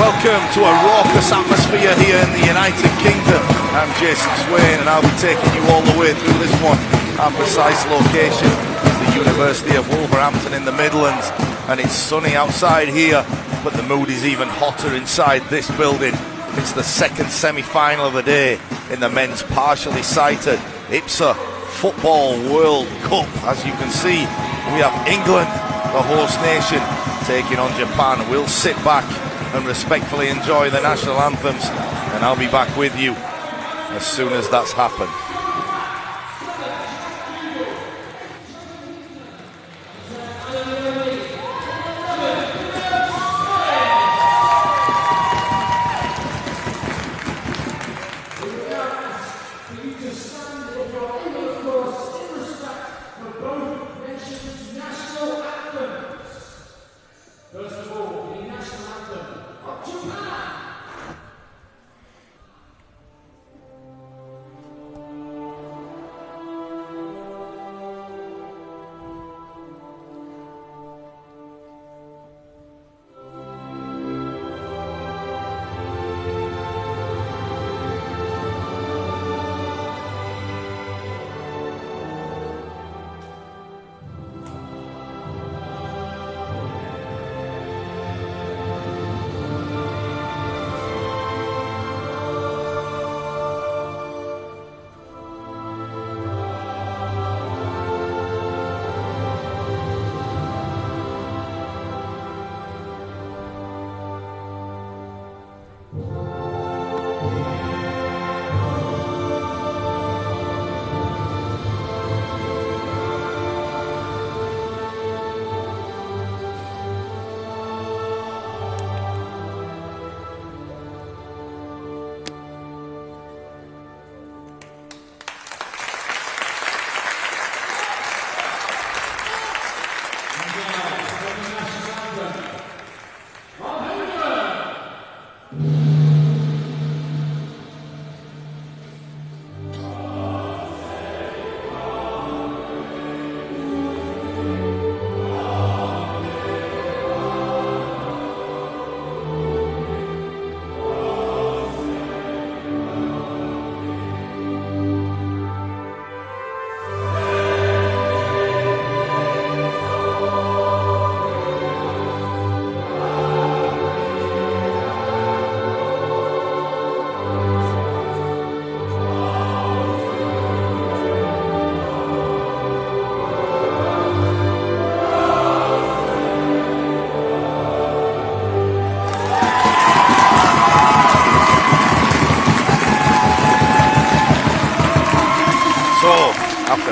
welcome to a raucous atmosphere here in the United Kingdom. I'm Jason Swain and I'll be taking you all the way through this one. Our precise location is the University of Wolverhampton in the Midlands, and it's sunny outside here, but the mood is even hotter inside this building. It's the second semi-final of the day in the men's partially sighted IBSA Football World Cup. As you can see, we have England, the host nation, taking on Japan. We'll sit back and respectfully enjoy the national anthems, and I'll be back with you as soon as that's happened.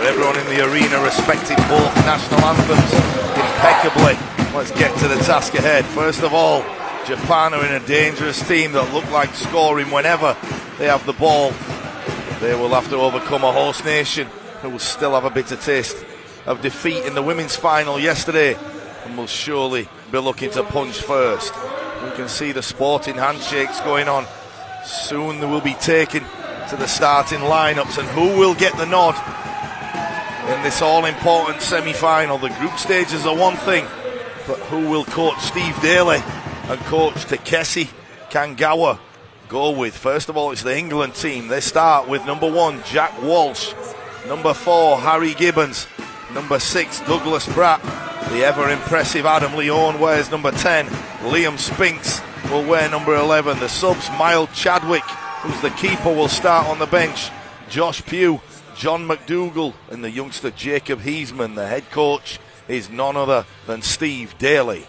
Everyone in the arena respected both national anthems impeccably. Let's get to the task ahead. First of all, Japan are in a dangerous team that look like scoring whenever they have the ball. They will have to overcome a host nation who will still have a bitter taste of defeat in the women's final yesterday and will surely be looking to punch first. You can see the sporting handshakes going on. Soon they will be taken to the starting lineups, and who will get the nod in this all-important semi-final? The group stages are one thing, but who will coach Steve Daly and coach Takeshi Kanagawa go with? First of all, it's the England team. They start with number 1, Jack Walsh, number 4, Harry Gibbons, number 6, Douglas Pratt. The ever-impressive Adam Leone wears number 10. Liam Spinks will wear number 11. The subs, Miles Chadwick, who's the keeper, will start on the bench. Josh Pugh, John McDougall, and the youngster Jacob Heisman. The head coach is none other than Steve Daly.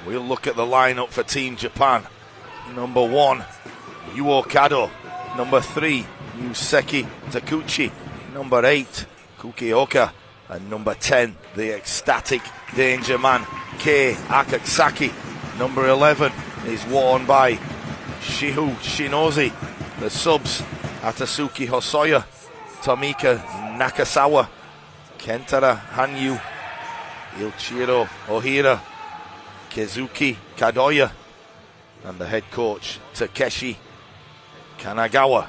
We'll look at the lineup for Team Japan. Number 1, Yuo Kado. Number 3, Yuseki Takuchi. Number 8, Kukioka. And number 10, the ecstatic danger man, Kei Akasaki. Number 11 is worn by Shihu Shinozi. The subs, Atasuki Hosoya, Tomika Nakasawa, Kentara Hanyu, Ilchiro Ohira, Kezuki Kadoya, and the head coach, Takeshi Kanagawa.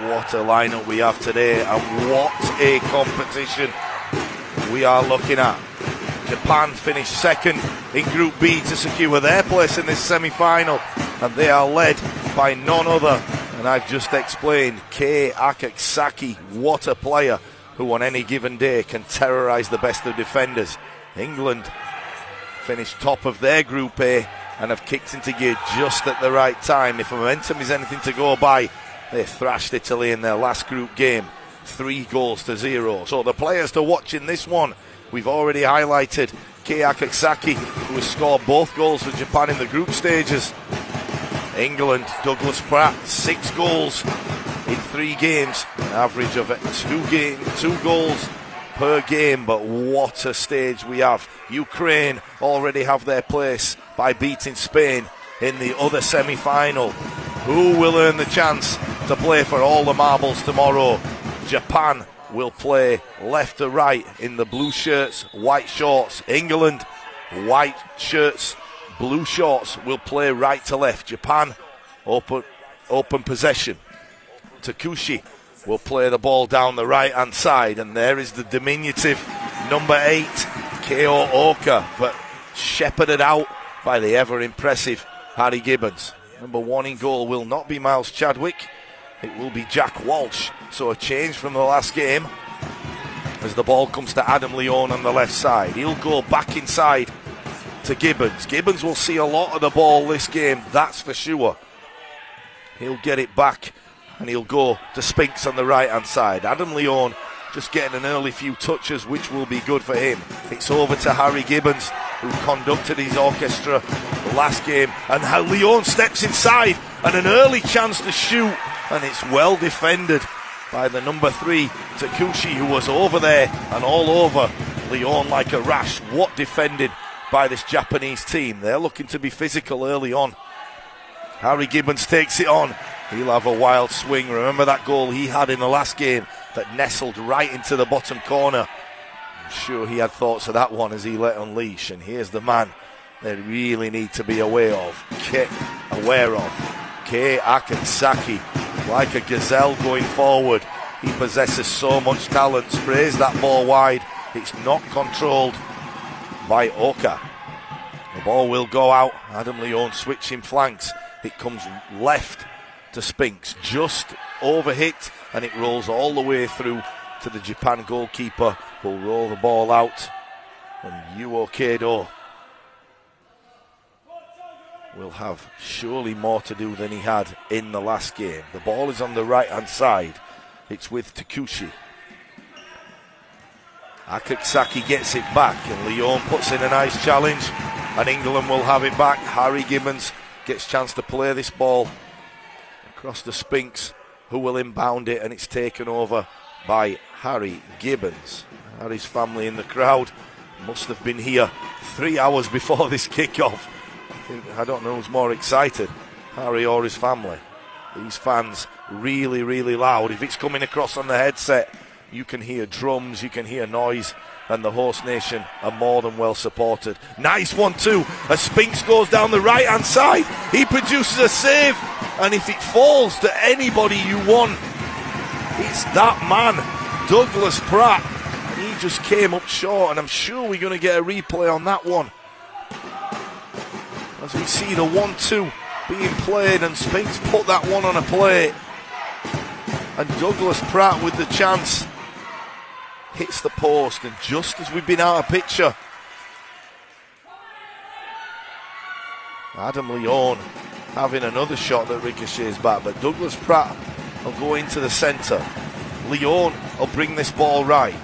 What a lineup we have today, and what a competition. we are looking at. Japan finished second in Group B to secure their place in this semi-final, and they are led by none other, and I've just explained, Kei Akasaki. What a player who on any given day can terrorise the best of defenders. England finished top of their Group A and have kicked into gear just at the right time. If momentum is anything to go by, they thrashed Italy in their last group game, 3-0. So the players to watch in this one, we've already highlighted Kei Akasaki, who has scored both goals for Japan in the group stages. England, Douglas Pratt, 6 goals in 3 games, an average of 2 goals per game. But what a stage we have. Ukraine already have their place by beating Spain in the other semi-final. Who will earn the chance to play for all the marbles tomorrow? Japan will play left to right in the blue shirts, white shorts. England, white shirts, blue shorts, will play right to left. Japan, open possession. Takushi will play the ball down the right hand side, and there is the diminutive number 8, Keo Oka, but shepherded out by the ever impressive Harry Gibbons. Number 1 in goal will not be Miles Chadwick, it will be Jack Walsh. So a change from the last game as the ball comes to Adam Leon on the left side. He'll go back inside to Gibbons. Gibbons will see a lot of the ball this game, that's for sure. He'll get it back and he'll go to Spinks on the right hand side. Adam Leon just getting an early few touches, which will be good for him. It's over to Harry Gibbons, who conducted his orchestra the last game, and how Leon steps inside and an early chance to shoot, and it's well defended by the number 3 Takushi, who was over there and all over Leon like a rash. What defended by this Japanese team. They're looking to be physical early on. Harry Gibbons takes it on. He'll have a wild swing. Remember that goal he had in the last game that nestled right into the bottom corner. I'm sure he had thoughts of that one as he let unleash. And here's the man they really need to be aware of. Kei Akasaki, like a gazelle going forward. He possesses so much talent. Sprays that ball wide. It's not controlled by Oka. The ball will go out. Adam Leon switching flanks. It comes left to Spinks, just overhit, and it rolls all the way through to the Japan goalkeeper, who'll roll the ball out, and Yuo Keido will have surely more to do than he had in the last game. The ball is on the right hand side. It's with Takushi. Akasaki gets it back, and Leon puts in a nice challenge, and England will have it back. Harry Gibbons gets a chance to play this ball across the Spinks, who will inbound it, and it's taken over by Harry Gibbons. Harry's family in the crowd must have been here 3 hours before this kickoff. I don't know who's more excited, Harry or his family. These fans really, really loud. If it's coming across on the headset, you can hear drums, you can hear noise, and the host nation are more than well supported. Nice one too, as Spinks goes down the right hand side. He produces a save, and if it falls to anybody you want, it's that man, Douglas Pratt. And he just came up short, and I'm sure we're going to get a replay on that one, as we see the 1-2 being played, and Spinks put that one on a plate, and Douglas Pratt with the chance hits the post, and just as we've been out of picture, Adam Leon having another shot that ricochets back, but Douglas Pratt will go into the centre. Leon will bring this ball right.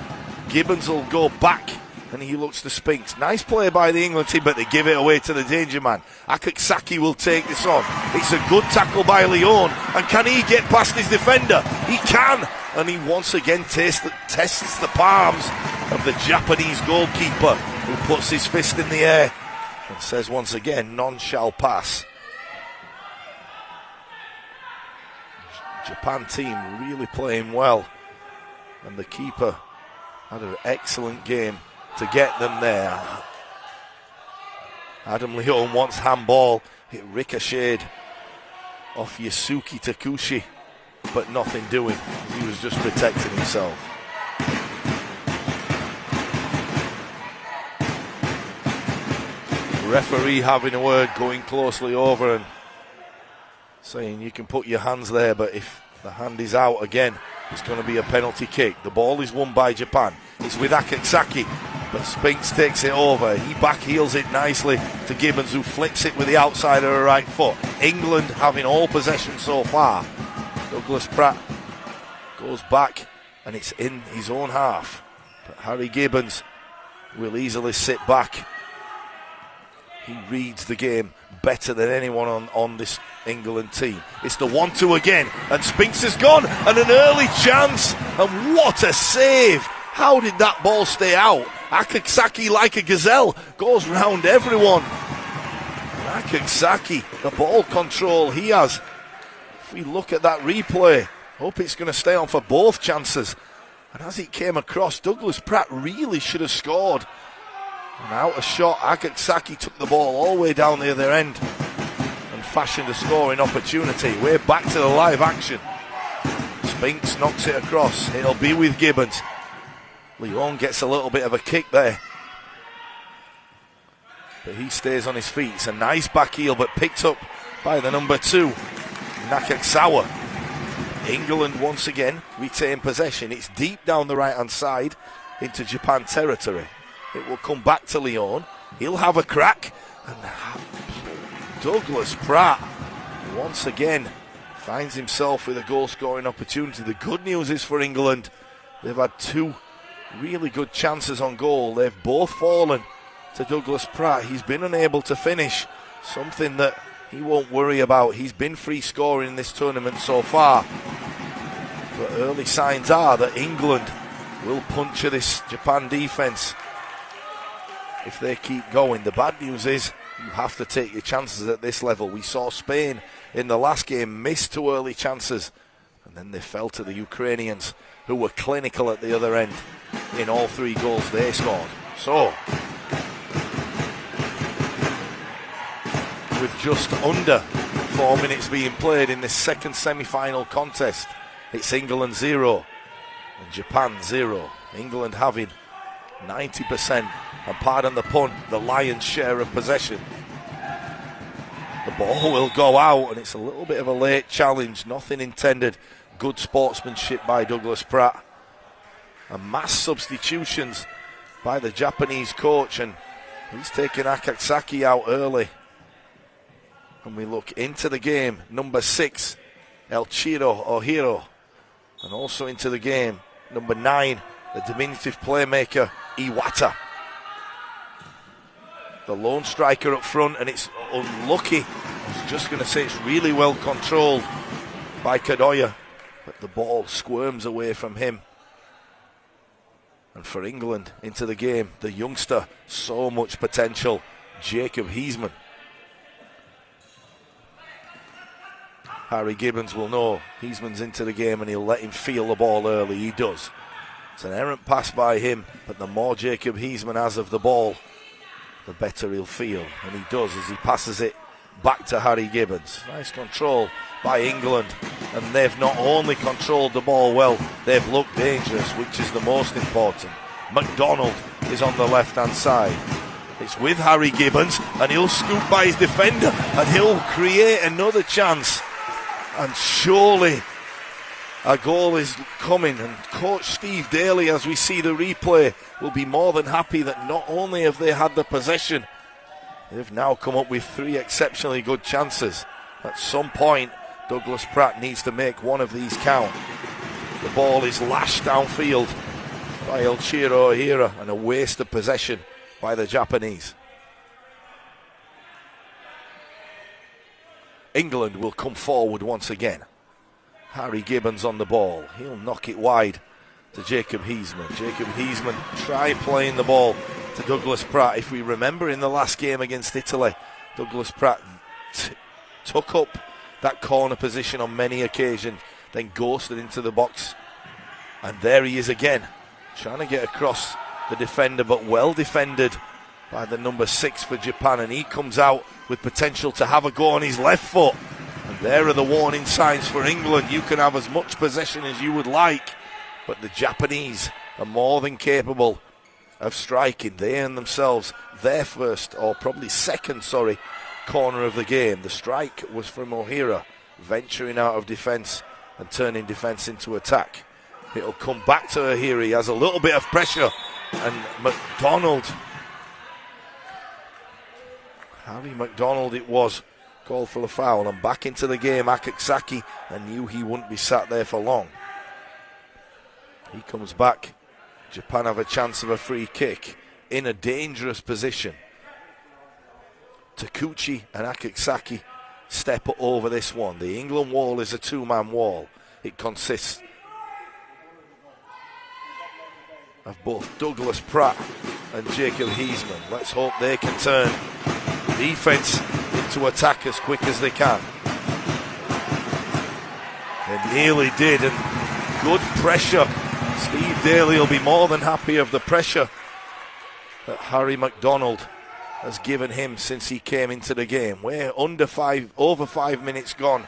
Gibbons will go back, and he looks to Spinks. Nice play by the England team, but they give it away to the danger man. Akasaki will take this on. It's a good tackle by Leon, and can he get past his defender? He can, and he once again tests the palms of the Japanese goalkeeper, who puts his fist in the air and says once again, none shall pass. Japan team really playing well, and the keeper had an excellent game to get them there. Adam Leon wants handball. It ricocheted off Yasuki Takushi, but nothing doing. He was just protecting himself. Referee having a word, going closely over and saying you can put your hands there, but if the hand is out again, it's going to be a penalty kick. The ball is won by Japan. It's with Akasaki, but Spinks takes it over. He backheels it nicely to Gibbons, who flicks it with the outside of her right foot. England having all possession so far. Douglas Pratt goes back and it's in his own half, but Harry Gibbons will easily sit back. He reads the game better than anyone on this England team. It's the 1-2 again, and Spinks has gone, and an early chance, and what a save! How did that ball stay out? Akasaki, like a gazelle, goes round everyone. Akasaki, the ball control he has. If we look at that replay, hope it's going to stay on for both chances. And as it came across, Douglas Pratt really should have scored. And out a shot, Akasaki took the ball all the way down the other end and fashioned a scoring opportunity. We're back to the live action. Spinks knocks it across. It'll be with Gibbons. Leon gets a little bit of a kick there, but he stays on his feet. It's a nice back heel, but picked up by the number 2, Nakasawa. England once again retain possession. It's deep down the right hand side into Japan territory. It will come back to Leon. He'll have a crack, and Douglas Pratt once again finds himself with a goal scoring opportunity. The good news is for England, they've had 2 really good chances on goal. They've both fallen to Douglas Pratt. He's been unable to finish, something that he won't worry about. He's been free scoring in this tournament so far, but early signs are that England will puncture this Japan defence if they keep going. The bad news is you have to take your chances at this level. We saw Spain in the last game miss 2 early chances, and then they fell to the Ukrainians, who were clinical at the other end in all 3 goals they scored. So, with just under 4 minutes being played in this second semi-final contest, it's England 0 and Japan 0. England having 90%, and pardon the pun, the lion's share of possession. The ball will go out, and it's a little bit of a late challenge, nothing intended. Good sportsmanship by Douglas Pratt. And mass substitutions by the Japanese coach, and he's taken Akasaki out early. And we look into the game, number 6, Elchiro Ohiro. And also into the game, number 9, the diminutive playmaker, Iwata. The lone striker up front, and it's unlucky. I was just going to say it's really well controlled by Kadoya, but the ball squirms away from him. And for England into the game, the youngster, so much potential, Jacob Heisman. Harry Gibbons will know Heisman's into the game, and he'll let him feel the ball early. He does. It's an errant pass by him, but the more Jacob Heisman has of the ball, the better he'll feel. And he does as he passes it back to Harry Gibbons. Nice control by England, and they've not only controlled the ball well, they've looked dangerous, which is the most important. McDonald is on the left hand side. It's with Harry Gibbons, and he'll scoop by his defender, and he'll create another chance. And surely a goal is coming, and Coach Steve Daly, as we see the replay, will be more than happy that not only have they had the possession, they've now come up with 3 exceptionally good chances. At some point, Douglas Pratt needs to make one of these count. The ball is lashed downfield by Elchiro Ohira, and a waste of possession by the Japanese. England will come forward once again. Harry Gibbons on the ball. He'll knock it wide to Jacob Heisman. Jacob Heisman try playing the ball to Douglas Pratt. If we remember in the last game against Italy, Douglas Pratt took up that corner position on many occasions, then ghosted into the box. And there he is again, trying to get across the defender, but well defended by the number 6 for Japan, and he comes out with potential to have a go on his left foot. And there are the warning signs for England. You can have as much possession as you would like, but the Japanese are more than capable of striking. They earned themselves their first, or probably second, corner of the game. The strike was from O'Hara, venturing out of defence and turning defence into attack. It'll come back to O'Hara. He has a little bit of pressure, and Harry McDonald it was, called for the foul, and back into the game Akexaki, and knew he wouldn't be sat there for long. He comes back. Japan have a chance of a free kick in a dangerous position. Takuchi and Akexaki step over this one. The England wall is a two-man wall. It consists of both Douglas Pratt and Jacob Heisman. Let's hope they can turn defence into attack as quick as they can. They nearly did, and good pressure. Steve Daly will be more than happy of the pressure that Harry McDonald has given him since he came into the game. We're over 5 minutes gone,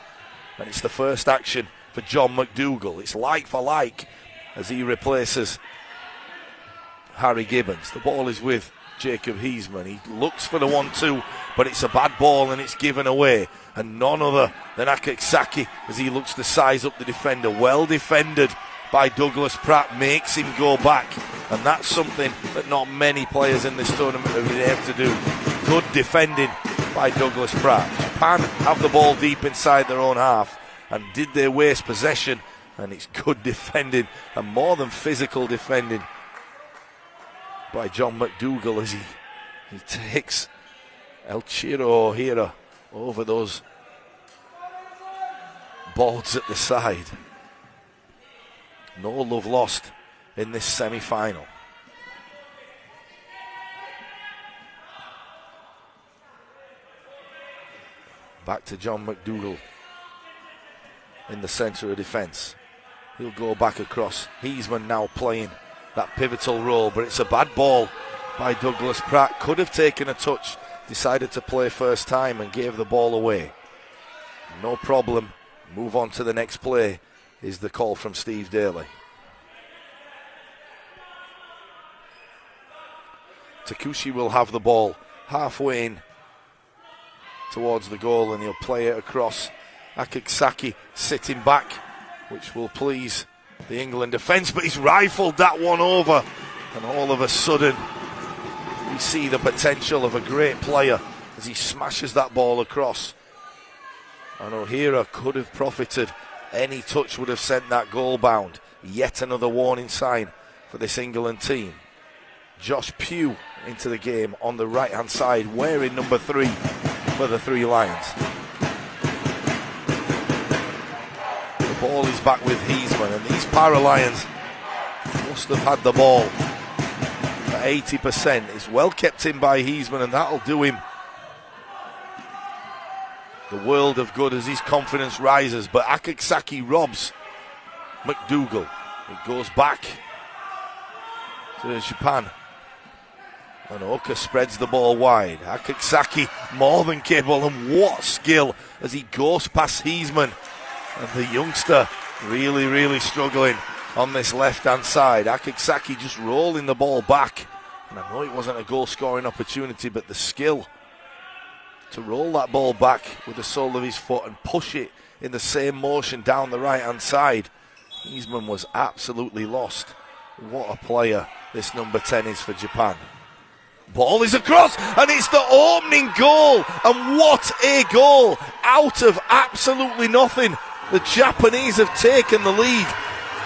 and it's the first action for John McDougall. It's like for like as he replaces Harry Gibbons. The ball is with Jacob Heisman. He looks for the 1-2, but it's a bad ball and it's given away. And none other than Akexaki as he looks to size up the defender. Well defended by Douglas Pratt, makes him go back, and that's something that not many players in this tournament have been able to do. Good defending by Douglas Pratt. Japan have the ball deep inside their own half, and did they waste possession? And it's good defending, and more than physical defending by John McDougall as he takes Elchiro O'Hara over those boards at the side. No love lost in this semi-final. Back to John McDougall in the centre of defence. He'll go back across. Heisman now playing that pivotal role, but it's a bad ball by Douglas Pratt. Could have taken a touch, decided to play first time and gave the ball away. No problem. Move on to the next play is the call from Steve Daly. Takushi will have the ball halfway in towards the goal, and he'll play it across. Akexaki sitting back, which will please the England defence, but he's rifled that one over, and all of a sudden we see the potential of a great player as he smashes that ball across. And O'Hara could have profited. Any touch would have sent that goal bound. Yet another warning sign for this England team. Josh Pugh into the game on the right hand side, wearing number 3 for the Three Lions. The ball is back with Heisman, and these Para-Lions must have had the ball at 80%. It's well kept in by Heisman, and that'll do him the world of good as his confidence rises. But Akexaki robs McDougall. It goes back to Japan, and Oka spreads the ball wide. Akexaki more than capable, and what skill as he goes past Heisman, and the youngster really struggling on this left hand side. Akexaki just rolling the ball back, and I know it wasn't a goal scoring opportunity, but the skill to roll that ball back with the sole of his foot and push it in the same motion down the right hand side. Heisman was absolutely lost. What a player this number 10 is for Japan. Ball is across, and it's the opening goal, and what a goal out of absolutely nothing. The Japanese have taken the lead.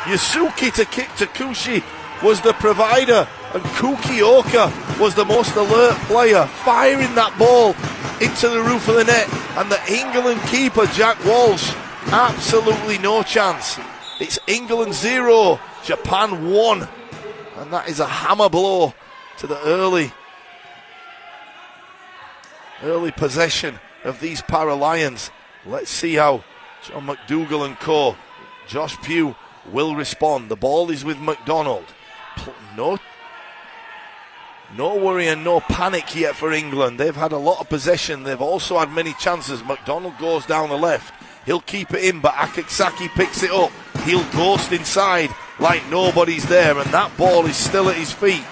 Yusuke Takushi was the provider, and Kukioka was the most alert player, firing that ball into the roof of the net, and the England keeper Jack Walsh, absolutely no chance. It's England 0, Japan 1, and that is a hammer blow to the early possession of these Para-Lions. Let's see how John McDougall and co. Josh Pugh will respond. The ball is with McDonald. No worry and no panic yet for England. They've had a lot of possession. They've also had many chances. McDonald goes down the left. He'll keep it in, but Akexaki picks it up. He'll ghost inside like nobody's there, and that ball is still at his feet.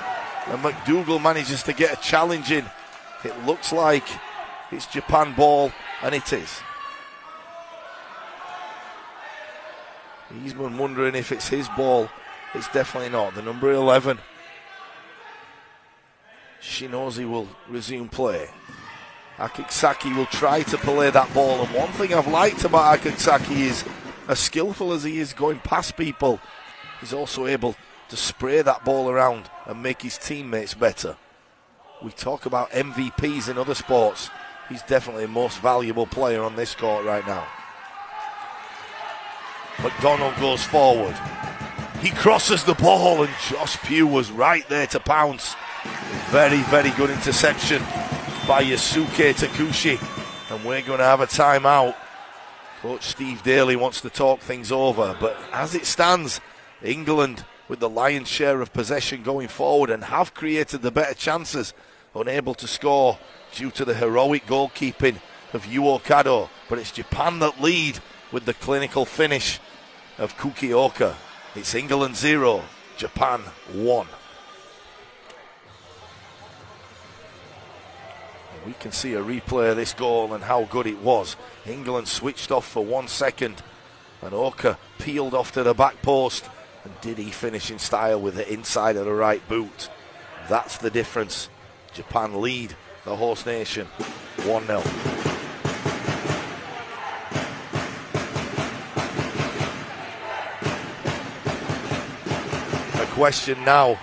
And McDougall manages to get a challenge in. It looks like it's Japan ball, and it is. He's been wondering if it's his ball. It's definitely not. The number 11, Shinozi, will resume play. Akitsaki will try to play that ball, and one thing I've liked about Akitsaki is, as skillful as he is going past people, he's also able to spray that ball around and make his teammates better. We talk about MVPs in other sports. He's definitely the most valuable player on this court right now. McDonald goes forward. He crosses the ball, and Josh Pugh was right there to pounce. Very, very good interception by Yasuke Takushi. And we're going to have a timeout. Coach Steve Daly wants to talk things over. But as it stands, England with the lion's share of possession going forward and have created the better chances, unable to score due to the heroic goalkeeping of Yuo Kado. But it's Japan that lead with the clinical finish of Kukioka. It's England 0, Japan 1. We can see a replay of this goal and how good it was. England switched off for 1 second, and Oka peeled off to the back post. And did he finish in style with the inside of the right boot? That's the difference. Japan lead the host nation 1-0. The question now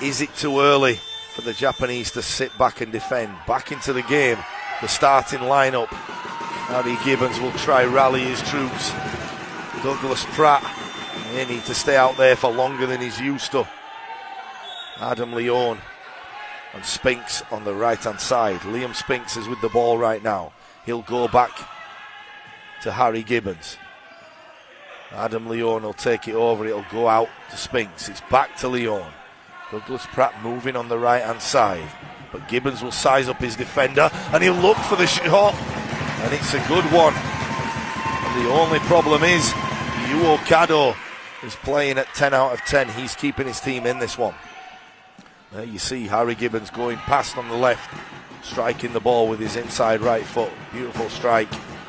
is it too early for the Japanese to sit back and defend? Back into the game, the starting lineup. Harry Gibbons will try rally his troops. Douglas Pratt, they need to stay out there for longer than he's used to. Adam Leone and Spinks on the right hand side. Liam Spinks is with the ball right now. He'll go back to Harry Gibbons. Adam Leone will take it over. It'll go out to Spinks. It's back to Leone. Douglas Pratt moving on the right hand side, but Gibbons will size up his defender and he'll look for the shot, and it's a good one. And the only problem is Yuo Kado is playing at 10 out of 10. He's keeping his team in this one. There you see Harry Gibbons going past on the left, striking the ball with his inside right foot. Beautiful strike,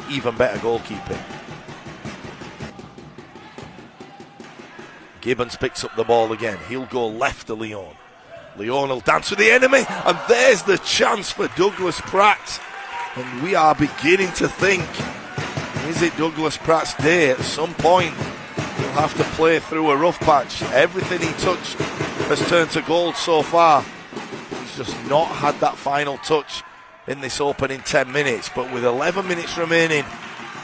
even better goalkeeping. Gibbons picks up the ball again. He'll go left to Leone. Leone will dance with the enemy, and there's the chance for Douglas Pratt. And we are beginning to think, is it Douglas Pratt's day? At some point, he'll have to play through a rough patch. Everything he touched has turned to gold so far. He's just not had that final touch in this opening 10 minutes. But with 11 minutes remaining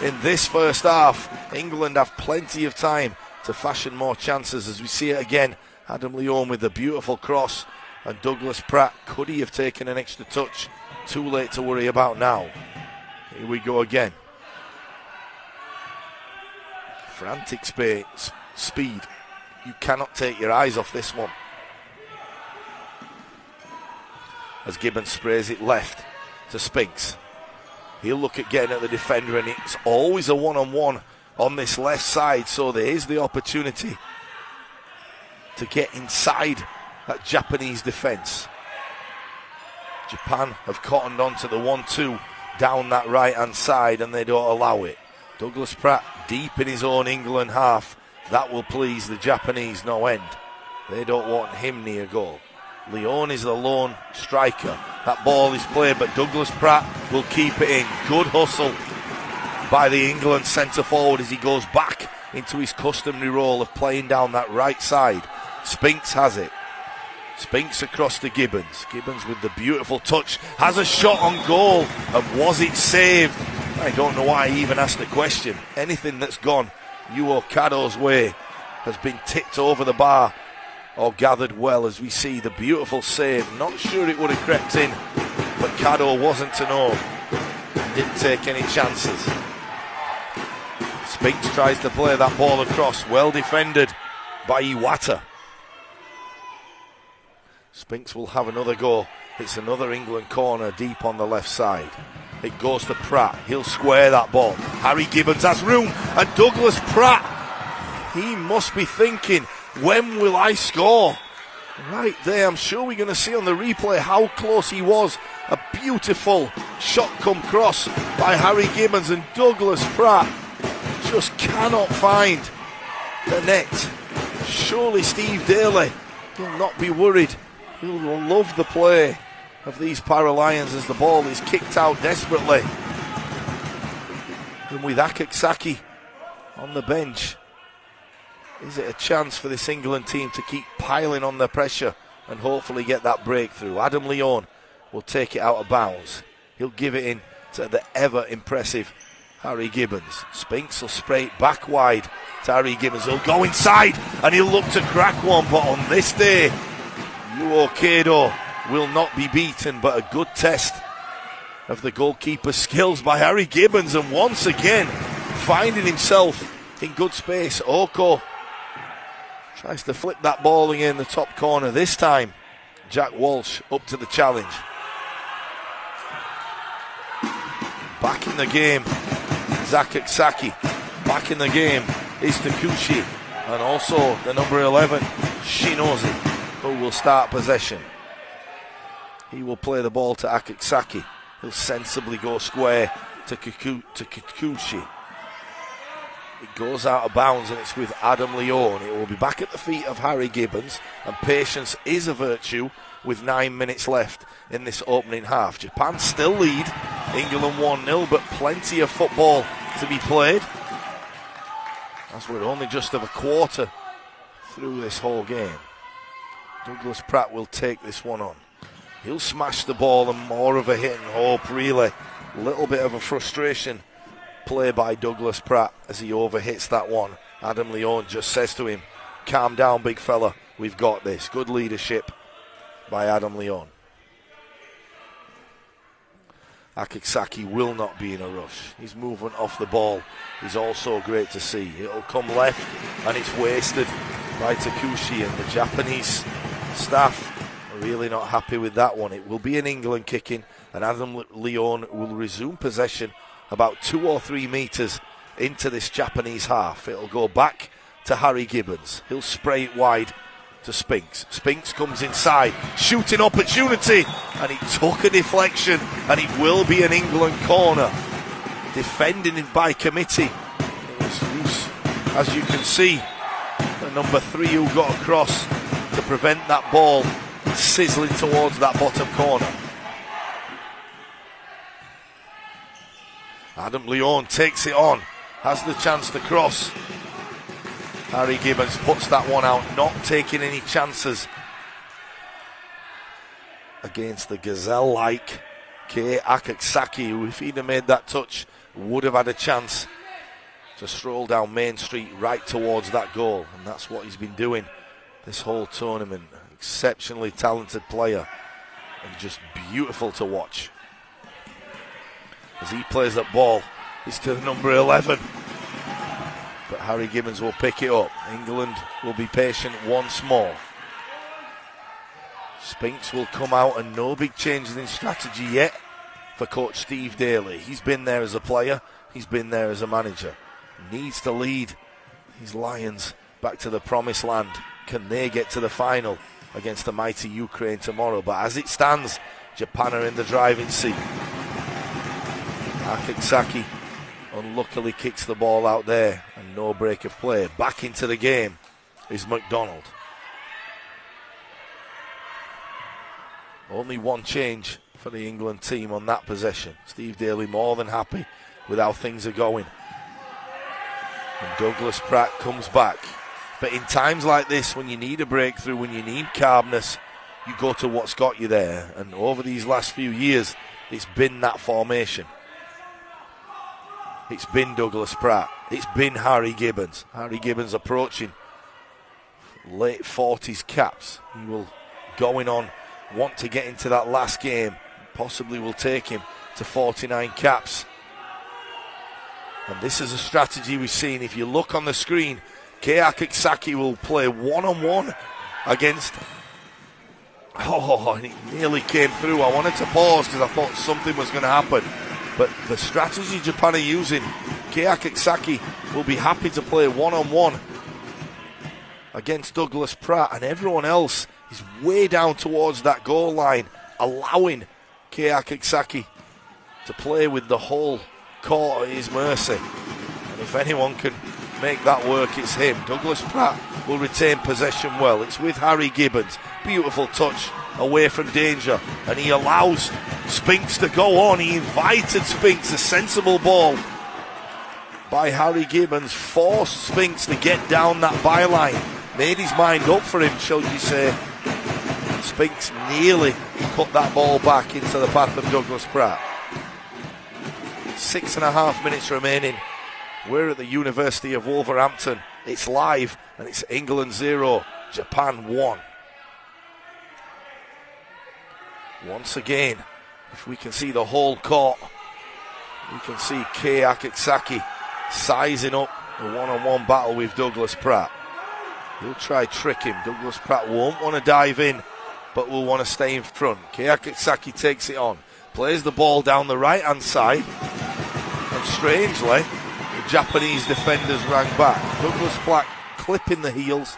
in this first half, England have plenty of time to fashion more chances. As we see it again, Adam Leone with the beautiful cross, and Douglas Pratt, could he have taken an extra touch? Too late to worry about now. Here we go again. Frantic speed. You cannot take your eyes off this one. As Gibbons sprays it left to Spinks. He'll look at getting at the defender, and it's always a one-on-one on this left side, so there is the opportunity to get inside that Japanese defence. Japan have cottoned on to the 1-2 down that right hand side, and they don't allow it. Douglas Pratt deep in his own England half. That will please the Japanese no end. They don't want him near goal. Leone is the lone striker. That ball is played, but Douglas Pratt will keep it in. Good hustle by the England centre forward as he goes back into his customary role of playing down that right side. Spinks has it. Spinks across to Gibbons. Gibbons with the beautiful touch, has a shot on goal, and was it saved? I don't know why I even asked the question. Anything that's gone Yuo Kado's way has been tipped over the bar or gathered well, as we see the beautiful save. Not sure it would have crept in, but Kado wasn't to know. Didn't take any chances. Spinks tries to play that ball across, well defended by Iwata. Spinks will have another go. It's another England corner deep on the left side. It goes to Pratt. He'll square that ball. Harry Gibbons has room, and Douglas Pratt, he must be thinking, when will I score? Right there, I'm sure we're going to see on the replay how close he was. A beautiful shot come cross by Harry Gibbons, and Douglas Pratt just cannot find the net. Surely Steve Daly will not be worried. He will love the play of these Para-Lions as the ball is kicked out desperately. And with Akaksaki on the bench, is it a chance for this England team to keep piling on the pressure and hopefully get that breakthrough? Adam Leon will take it out of bounds. He'll give it in to the ever impressive Harry Gibbons. Spinks will spray it back wide to Harry Gibbons. He'll go inside and he'll look to crack one, but on this day, Yuo Kedo will not be beaten, but a good test of the goalkeeper's skills by Harry Gibbons, and once again finding himself in good space. Oko tries to flip that ball in the top corner. This time Jack Walsh up to the challenge. Back in the game is Akaksaki. Back in the game is Takushi, and also the number 11 Shinozi, who will start possession. He will play the ball to Akaksaki. He'll sensibly go square to Kikuchi. It goes out of bounds and it's with Adam Leon. It will be back at the feet of Harry Gibbons, and patience is a virtue with 9 minutes left in this opening half. Japan still lead England 1-0, but plenty of football to be played, as we're only just of a quarter through this whole game. Douglas Pratt will take this one on. He'll smash the ball, and more of a hit and hope, really. A little bit of a frustration play by Douglas Pratt as he overhits that one. Adam Leon just says to him, calm down, big fella, we've got this. Good leadership by Adam Leon. Akaksaki will not be in a rush. His movement off the ball is also great to see. It'll come left and it's wasted by Takushi, and the Japanese staff really not happy with that one. It will be an England kicking, and Adam Leon will resume possession about 2 or 3 metres into this Japanese half. It'll go back to Harry Gibbons. He'll spray it wide to Spinks. Spinks comes inside, shooting opportunity, and he took a deflection, and it will be an England corner. Defending it by committee. It was loose, as you can see. The number 3 who got across to prevent that ball sizzling towards that bottom corner. Adam Leon takes it on, has the chance to cross. Harry Gibbons puts that one out, not taking any chances against the gazelle-like Kei Akaksaki, who, if he'd have made that touch, would have had a chance to stroll down Main Street right towards that goal, and that's what he's been doing this whole tournament. Exceptionally talented player and just beautiful to watch. As he plays that ball, it's to the number 11. But Harry Gibbons will pick it up. England will be patient once more. Spinks will come out, and no big changes in strategy yet for coach Steve Daly. He's been there as a player, he's been there as a manager. Needs to lead his Lions back to the promised land. Can they get to the final against the mighty Ukraine tomorrow? But as it stands, Japan are in the driving seat. Akaksaki unluckily kicks the ball out there, and no break of play. Back into the game is McDonald. Only one change for the England team on that possession. Steve Daly more than happy with how things are going. And Douglas Pratt comes back. But in times like this, when you need a breakthrough, when you need calmness, you go to what's got you there. And over these last few years, it's been that formation. It's been Douglas Pratt. It's been Harry Gibbons. Harry Gibbons approaching late 40s caps. He will, going on, want to get into that last game. Possibly will take him to 49 caps. And this is a strategy we've seen. If you look on the screen, Kei Akaksaki will play one-on-one against... Oh, and it nearly came through. I wanted to pause because I thought something was going to happen. But the strategy Japan are using, Kei Akaksaki will be happy to play one-on-one against Douglas Pratt, and everyone else He's way down towards that goal line, allowing Kei Akexaki to play with the whole court at his mercy. And if anyone can make that work, it's him. Douglas Pratt will retain possession well. It's with Harry Gibbons. Beautiful touch away from danger, and he allows Spinks to go on. He invited Spinks, a sensible ball by Harry Gibbons, forced Spinks to get down that byline, made his mind up for him, shall you say. Spinks nearly cut that ball back into the path of Douglas Pratt. 6.5 minutes remaining. We're at the University of Wolverhampton. It's live, and it's England 0, Japan 1. Once again, if we can see the whole court, we can see Kei Akexaki sizing up a one-on-one battle with Douglas Pratt. He'll try trick him. Douglas Pratt won't want to dive in, but will want to stay in front. Kei Akexaki takes it on, plays the ball down the right-hand side, and strangely, the Japanese defenders rang back. Douglas Pratt clipping the heels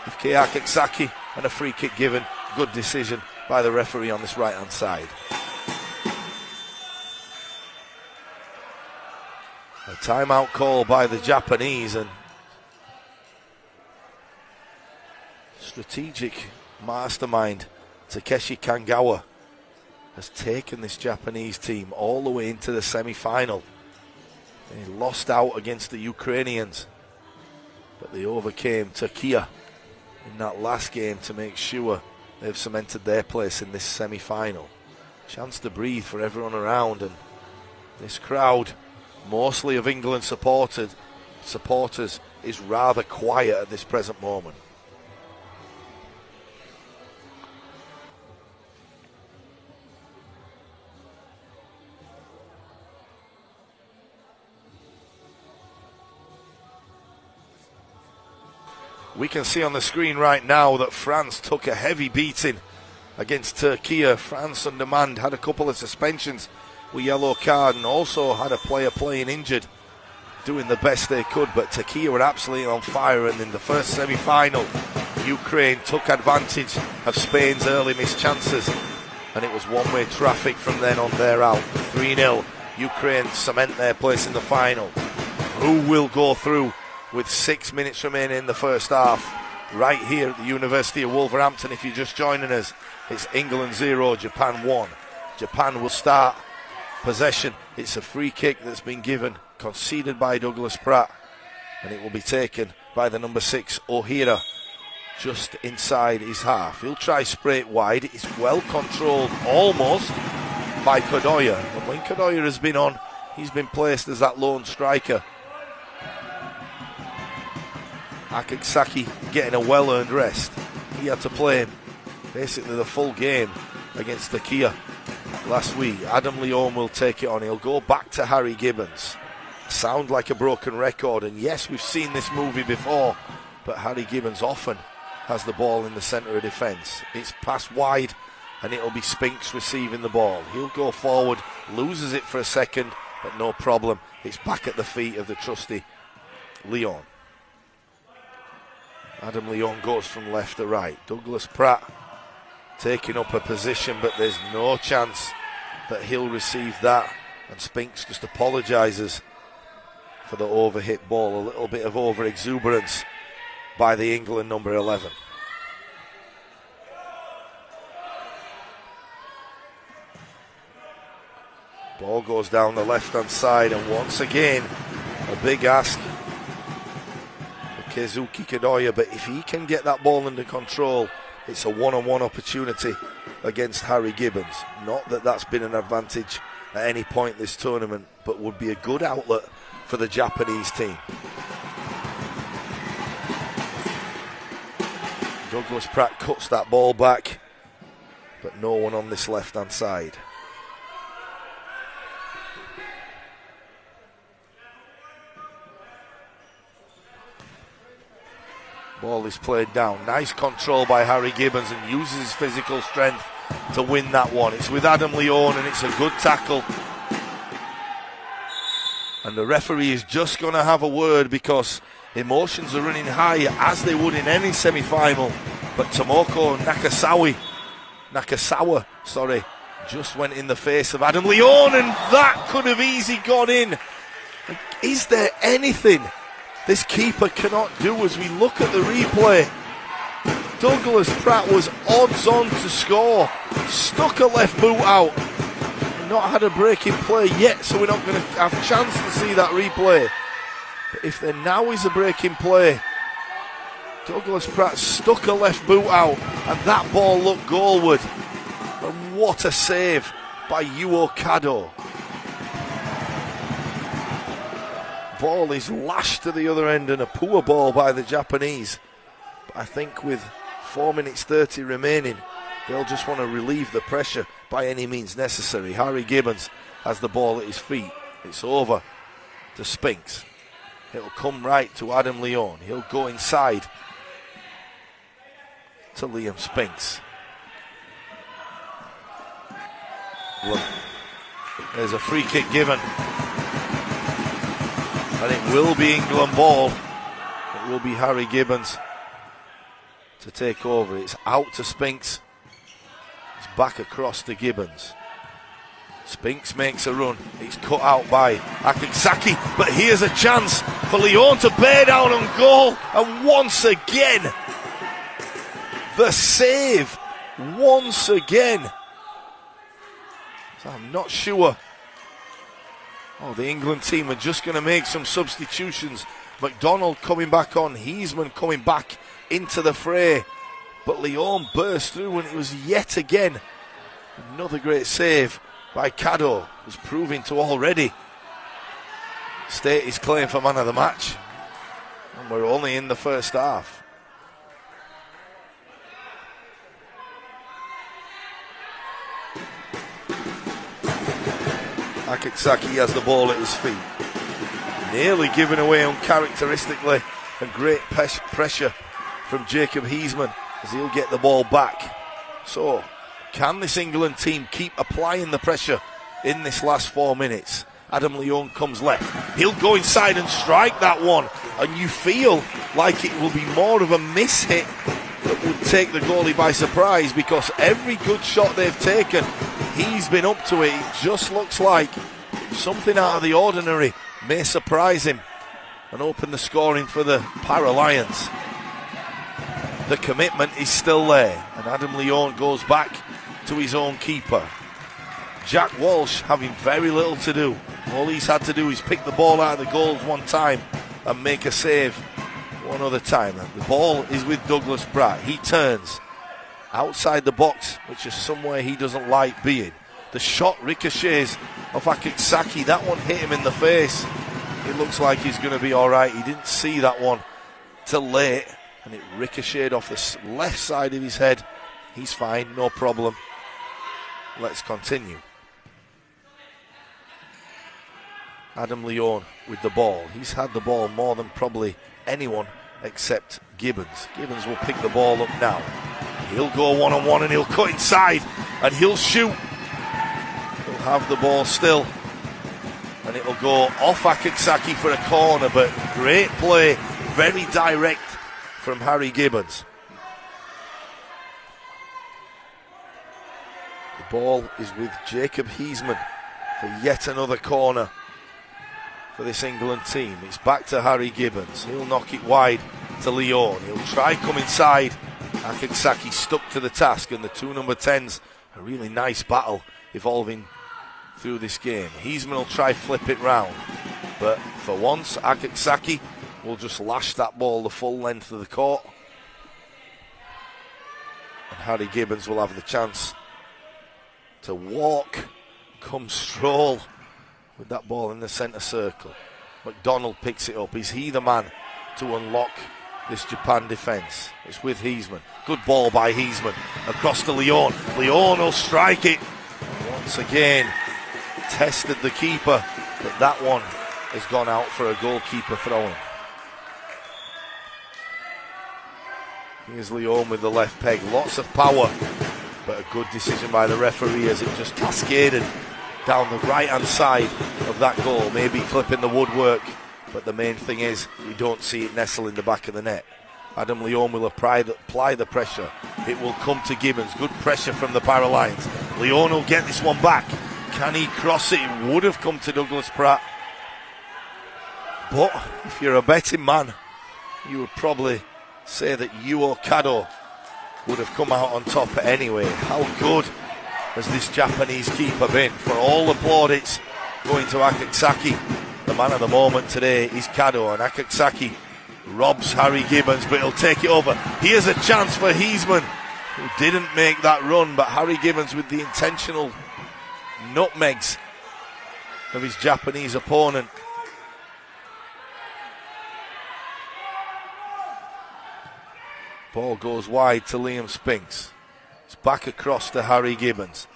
of Kei Akexaki, and a free kick given. Good decision by the referee on this right-hand side. A timeout call by the Japanese, and strategic mastermind Takeshi Kangawa has taken this Japanese team all the way into the semi-final. They lost out against the Ukrainians, but they overcame Turkey in that last game to make sure they've cemented their place in this semi-final. Chance to breathe for everyone around, and this crowd, mostly of England supporters, is rather quiet at this present moment. We can see on the screen right now that France took a heavy beating against Turkey. France on demand had a couple of suspensions with yellow card, and also had a player playing injured, doing the best they could, but Turkey were absolutely on fire. And in the first semi-final, Ukraine took advantage of Spain's early missed chances, and it was one-way traffic from then on there out. 3-0, Ukraine cement their place in the final. Who will go through with 6 minutes remaining in the first half? Right here at the University of Wolverhampton, if you're just joining us, it's England 0, Japan 1. Japan will start possession. It's a free kick that's been given, conceded by Douglas Pratt, and it will be taken by the number 6, Ohira, just inside his half. He'll try spray it wide. It's well controlled almost by Kodoya, and when Kodoya has been on, he's been placed as that lone striker. Akexaki getting a well-earned rest. He had to play basically the full game against Turkey last week. Adam Leon will take it on. He'll go back to Harry Gibbons. Sound like a broken record, and yes, we've seen this movie before, but Harry Gibbons often has the ball in the centre of defence. It's passed wide, and it'll be Spinks receiving the ball. He'll go forward, loses it for a second, but no problem. It's back at the feet of the trusty Leon. Adam Leon goes from left to right. Douglas Pratt taking up a position, but there's no chance that he'll receive that. And Spinks just apologises for the overhit ball. A little bit of over-exuberance by the England number 11. Ball goes down the left-hand side, and once again, a big ask Keizuki Kodoya, but if he can get that ball under control, it's a one-on-one opportunity against Harry Gibbons. Not that that's been an advantage at any point this tournament, but would be a good outlet for the Japanese team. Douglas Pratt cuts that ball back, but no one on this left-hand side. Ball is played down. Nice control by Harry Gibbons, and uses his physical strength to win that one. It's with Adam Leon, and it's a good tackle. And the referee is just going to have a word, because emotions are running high, as they would in any semi-final, But Tomoko Nakasawa, just went in the face of Adam Leon, and that could have easily gone in. Is there anything this keeper cannot do as we look at the replay? Douglas Pratt was odds on to score, stuck a left boot out, not had a breaking play yet, so we're not going to have a chance to see that replay. But if there now is a breaking play, Douglas Pratt stuck a left boot out, and that ball looked goalward. And what a save by Yuo Kado. Ball is lashed to the other end, and a poor ball by the Japanese. But I think with 4 minutes 30 remaining, they'll just want to relieve the pressure by any means necessary. Harry Gibbons has the ball at his feet. It's over to Spinks. It'll come right to Adam Leon. He'll go inside to Liam Spinks. Look, there's a free kick given. And it will be England ball. It will be Harry Gibbons to take over. It's out to Spinks. It's back across to Gibbons. Spinks makes a run. It's cut out by Akinsaki. But here's a chance for Leon to bear down on goal. And once again, the save. Once again. So I'm not sure. Oh, the England team are just going to make some substitutions. McDonald coming back on. Heisman coming back into the fray. But Leon burst through, and it was yet again another great save by Kado, who's proving to already state his claim for man of the match. And we're only in the first half. Akinsaki has the ball at his feet. Nearly given away uncharacteristically, and great pressure from Jacob Heisman as he'll get the ball back. So, can this England team keep applying the pressure in this last 4 minutes? Adam Leon comes left. He'll go inside and strike that one. And you feel like it will be more of a miss hit that would take the goalie by surprise, because every good shot they've taken, he's been up to it. It just looks like something out of the ordinary may surprise him and open the scoring for the Para-Lions. The commitment is still there, and Adam Leon goes back to his own keeper. Jack Walsh having very little to do. All he's had to do is pick the ball out of the goals one time and make a save one other time. The ball is with Douglas Pratt. He turns outside the box, which is somewhere he doesn't like being. The shot ricochets off Akinsaki. That one hit him in the face. It looks like he's going to be all right. He didn't see that one till late, and it ricocheted off the left side of his head. He's fine, no problem. Let's continue. Adam Leon with the ball. He's had the ball more than probably anyone except Gibbons. Gibbons will pick the ball up now. He'll go one-on-one and he'll cut inside and he'll shoot. He'll have the ball still, and it'll go off Akinsaki for a corner, but great play, very direct from Harry Gibbons. The ball is with Jacob Heisman for yet another corner for this England team. It's back to Harry Gibbons. He'll knock it wide to Leon. He'll try come inside. Akinsaki stuck to the task, and the two number 10s, a really nice battle evolving through this game. Heisman will try flip it round, but for once Akinsaki will just lash that ball the full length of the court, and Harry Gibbons will have the chance to walk, come stroll with that ball in the centre circle. McDonald picks it up. Is he the man to unlock this Japan defence? It's with Heisman. Good ball by Heisman across to Leon. Leon will strike it. Once again, tested the keeper, but that one has gone out for a goalkeeper throw-in. Here's Leon with the left peg. Lots of power, but a good decision by the referee as it just cascaded down the right-hand side of that goal. Maybe clipping the woodwork, but the main thing is we don't see it nestle in the back of the net. Adam Leon will apply the pressure. It will come to Gibbons. Good pressure from the Paralines. Leon will get this one back. Can he cross it? It would have come to Douglas Pratt. But if you're a betting man, you would probably say that Yuo Kado would have come out on top anyway. How good has this Japanese keeper been? For all the plaudits going to Akasaki, the man of the moment today is Kado, and Akasaki robs Harry Gibbons, but he'll take it over. Here's a chance for Heisman, who didn't make that run, but Harry Gibbons with the intentional nutmegs of his Japanese opponent. Ball goes wide to Liam Spinks. It's back across to Harry Gibbons.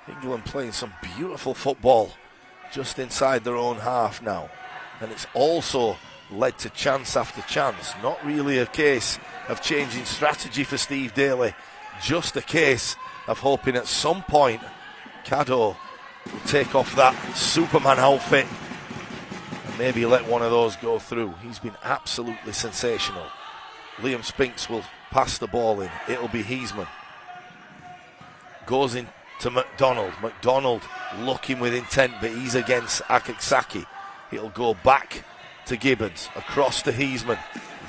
England playing some beautiful football just inside their own half now. And it's also led to chance after chance. Not really a case of changing strategy for Steve Daly. Just a case of hoping at some point Kado will take off that Superman outfit and maybe let one of those go through. He's been absolutely sensational. Liam Spinks will pass the ball in. It'll be Heisman. Goes in to McDonald. McDonald looking with intent, but he's against Akasaki. It'll go back to Gibbons. Across to Heisman.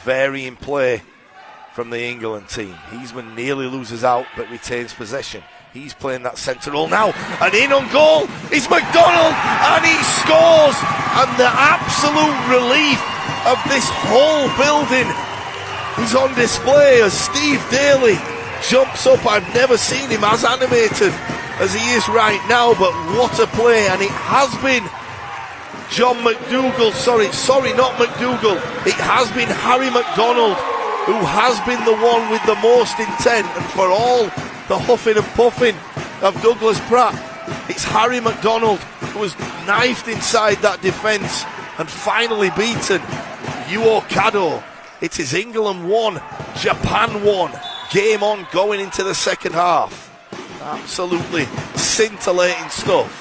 Varying play from the England team. Heisman nearly loses out, but retains possession. He's playing that centre role now. And in on goal is McDonald. And he scores. And the absolute relief of this whole building is on display as Steve Daly jumps up. I've never seen him as animated as he is right now, but what a play. And it has been John McDougall, sorry, not McDougall. It has been Harry McDonald who has been the one with the most intent, and for all the huffing and puffing of Douglas Pratt, it's Harry McDonald who was knifed inside that defence and finally beaten Yuo Kado. It is England 1, Japan 1. Game on going into the second half. Absolutely scintillating stuff.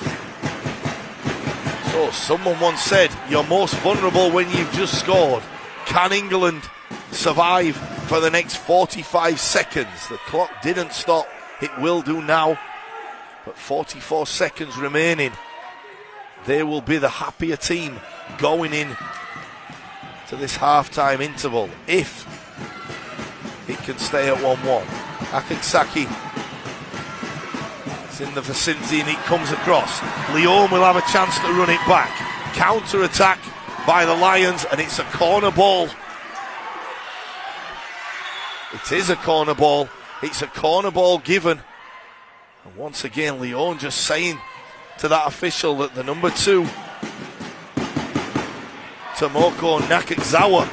So someone once said, you're most vulnerable when you've just scored. Can England survive for the next 45 seconds? The clock didn't stop. It will do now. But 44 seconds remaining. They will be the happier team going in to this half-time interval if it can stay at 1-1. Akasaki is in the vicinity and it comes across. Leon will have a chance to run it back. Counter-attack by the Lions, and it's a corner ball. It is a corner ball. It's a corner ball given. And once again, Leon just saying to that official that the number 2, Tomoko Nakazawa,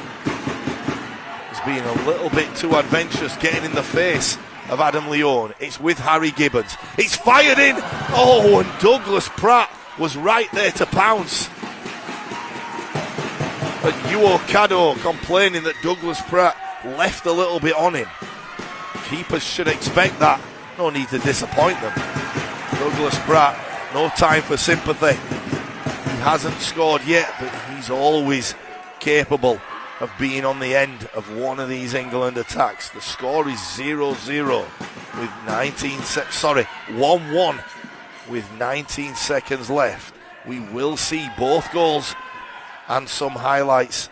is being a little bit too adventurous, getting in the face of Adam Leon. It's with Harry Gibbons. It's fired in. Oh, and Douglas Pratt was right there to pounce. And Yuo Kado complaining that Douglas Pratt left a little bit on him. Keepers should expect that. No need to disappoint them. Douglas Pratt, no time for sympathy. He hasn't scored yet, but he's always capable of being on the end of one of these England attacks. The score is 0-0 with 1-1 with 19 seconds left. We will see both goals and some highlights.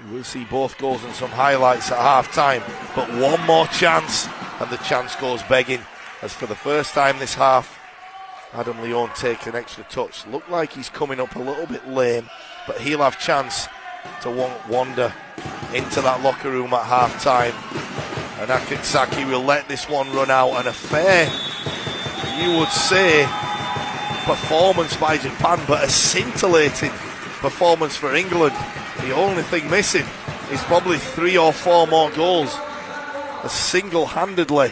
We will see both goals and some highlights at half-time. But one more chance, and the chance goes begging, as for the first time this half, Adam Leon takes an extra touch. Looked like he's coming up a little bit lame, but he'll have chance to wander into that locker room at half-time. And Akasaki will let this one run out. And a fair, you would say, performance by Japan, but a scintillating performance for England. The only thing missing is probably 3 or 4 more goals. As single-handedly,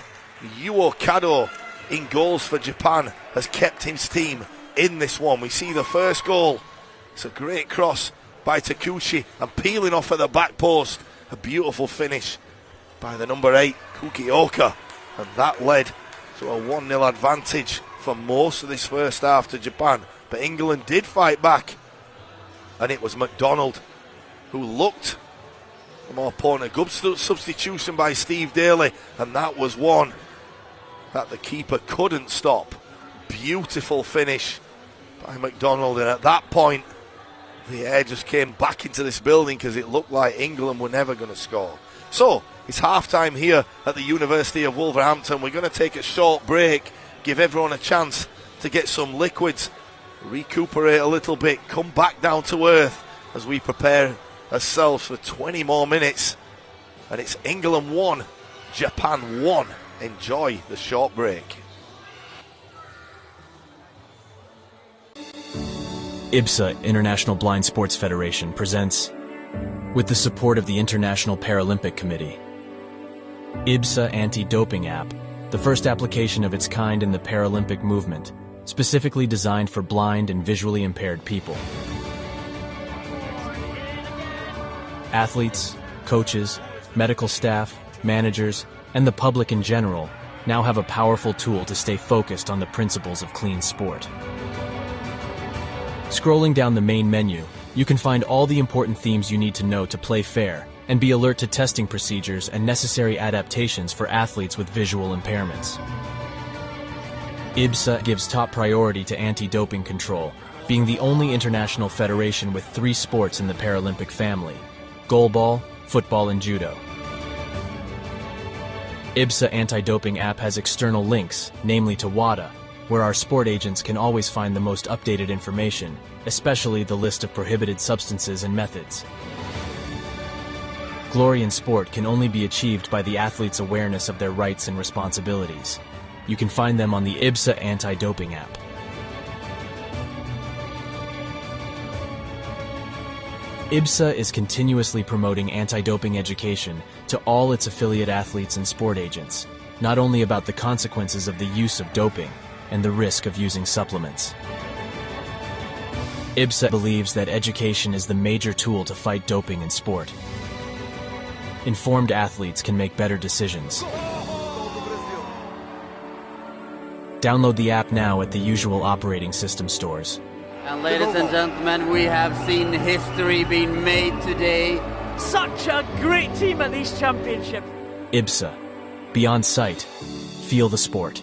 Yuo Kado in goals for Japan has kept his team in this one. We see the first goal. It's a great cross by Takuchi and peeling off at the back post. A beautiful finish by the number 8, Kukioka. And that led to a 1-0 advantage for most of this first half to Japan. But England did fight back. And it was McDonald who looked more point. A good substitution by Steve Daly, and that was one that the keeper couldn't stop. Beautiful finish by McDonald, and at that point the air just came back into this building because it looked like England were never going to score. So it's half-time here at the University of Wolverhampton. We're going to take a short break, give everyone a chance to get some liquids, recuperate a little bit, come back down to earth as we prepare ourselves for 20 more minutes. And it's England 1, Japan 1. Enjoy the short break. IBSA, International Blind Sports Federation, presents, with the support of the International Paralympic Committee, IBSA Anti-Doping App, the first application of its kind in the Paralympic movement, specifically designed for blind and visually impaired people. Athletes, coaches, medical staff, managers, and the public in general now have a powerful tool to stay focused on the principles of clean sport. Scrolling down the main menu, you can find all the important themes you need to know to play fair and be alert to testing procedures and necessary adaptations for athletes with visual impairments. IBSA gives top priority to anti-doping control, being the only international federation with 3 sports in the Paralympic family: goalball, football, and judo. IBSA Anti-Doping App has external links, namely to WADA, where our sport agents can always find the most updated information, especially the list of prohibited substances and methods. Glory in sport can only be achieved by the athlete's awareness of their rights and responsibilities. You can find them on the IBSA Anti-Doping App. IBSA is continuously promoting anti-doping education to all its affiliate athletes and sport agents, not only about the consequences of the use of doping and the risk of using supplements. IBSA believes that education is the major tool to fight doping in sport. Informed athletes can make better decisions. Download the app now at the usual operating system stores. And ladies and gentlemen, we have seen history being made today. Such a great team at these championships. IBSA. Beyond sight. Feel the sport.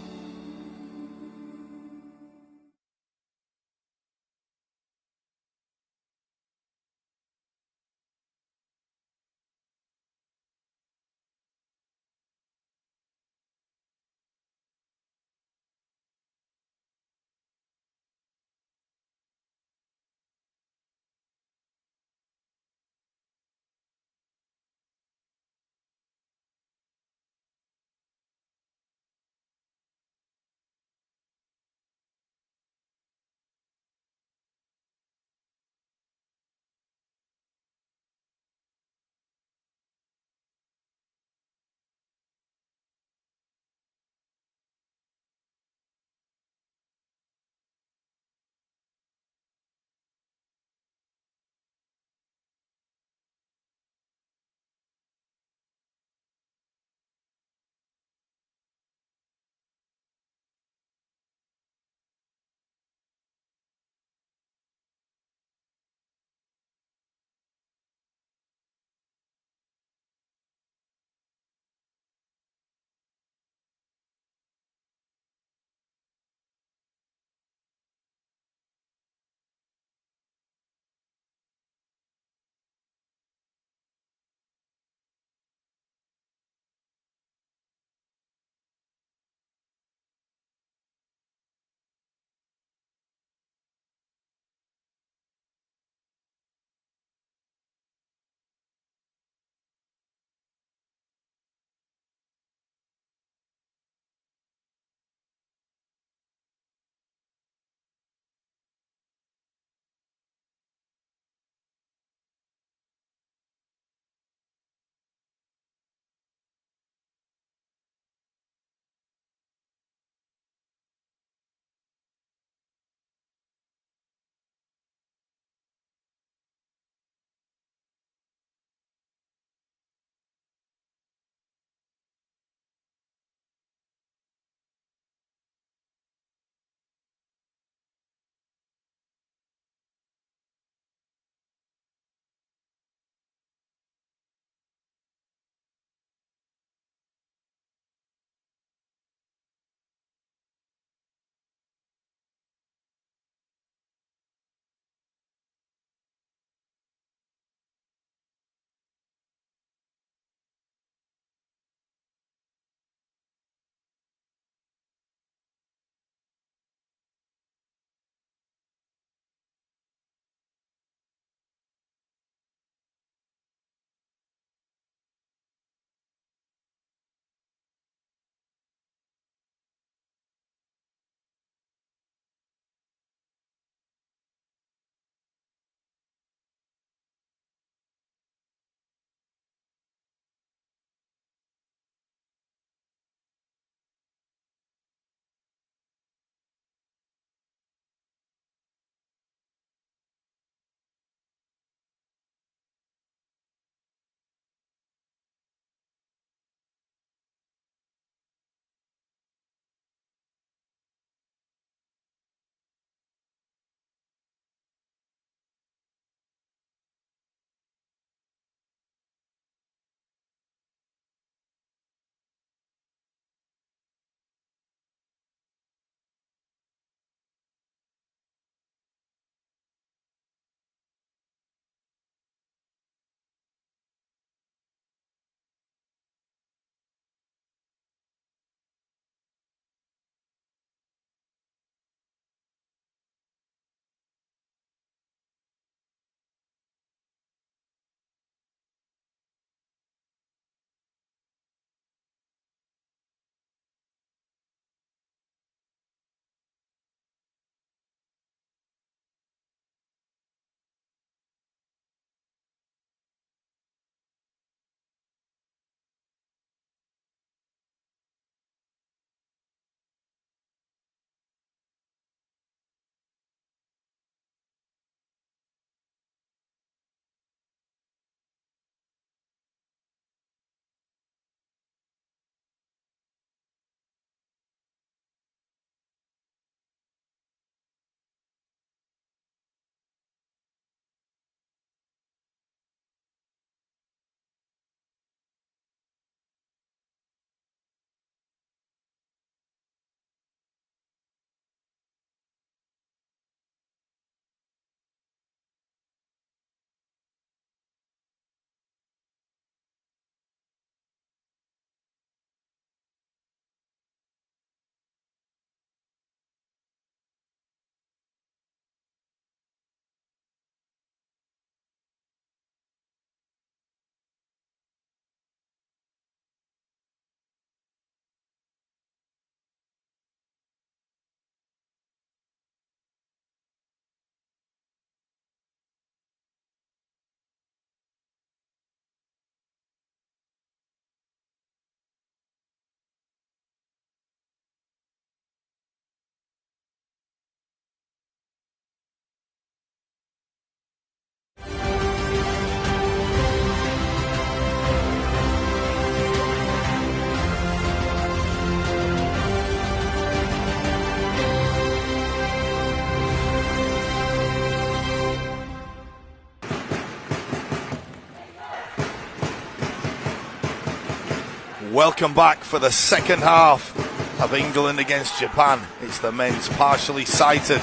Welcome back for the second half of England against Japan. It's the men's partially sighted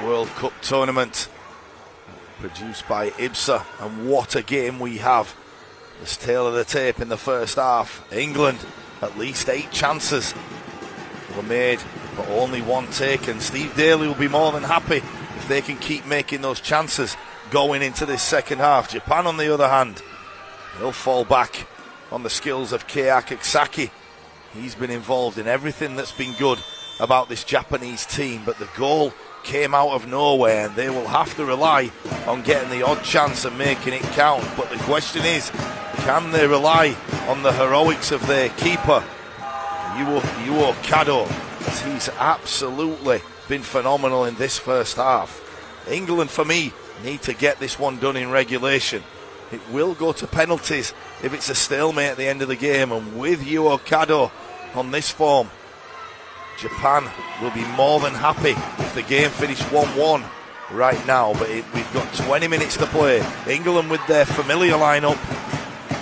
World Cup tournament produced by IBSA, and what a game we have. The tail of the tape in the first half. England, at least 8 chances were made, but only 1 taken. Steve Daly will be more than happy if they can keep making those chances going into this second half. Japan, on the other hand, they'll fall back on the skills of Kei Akexaki. He's been involved in everything that's been good about this Japanese team, but the goal came out of nowhere, and they will have to rely on getting the odd chance and making it count. But the question is, can they rely on the heroics of their keeper, Yuo Kado, as he's absolutely been phenomenal in this first half. England, for me, need to get this one done in regulation. It will go to penalties if it's a stalemate at the end of the game, and with Yuo Kado on this form, Japan will be more than happy if the game finished 1-1 right now. But we've got 20 minutes to play. England with their familiar lineup,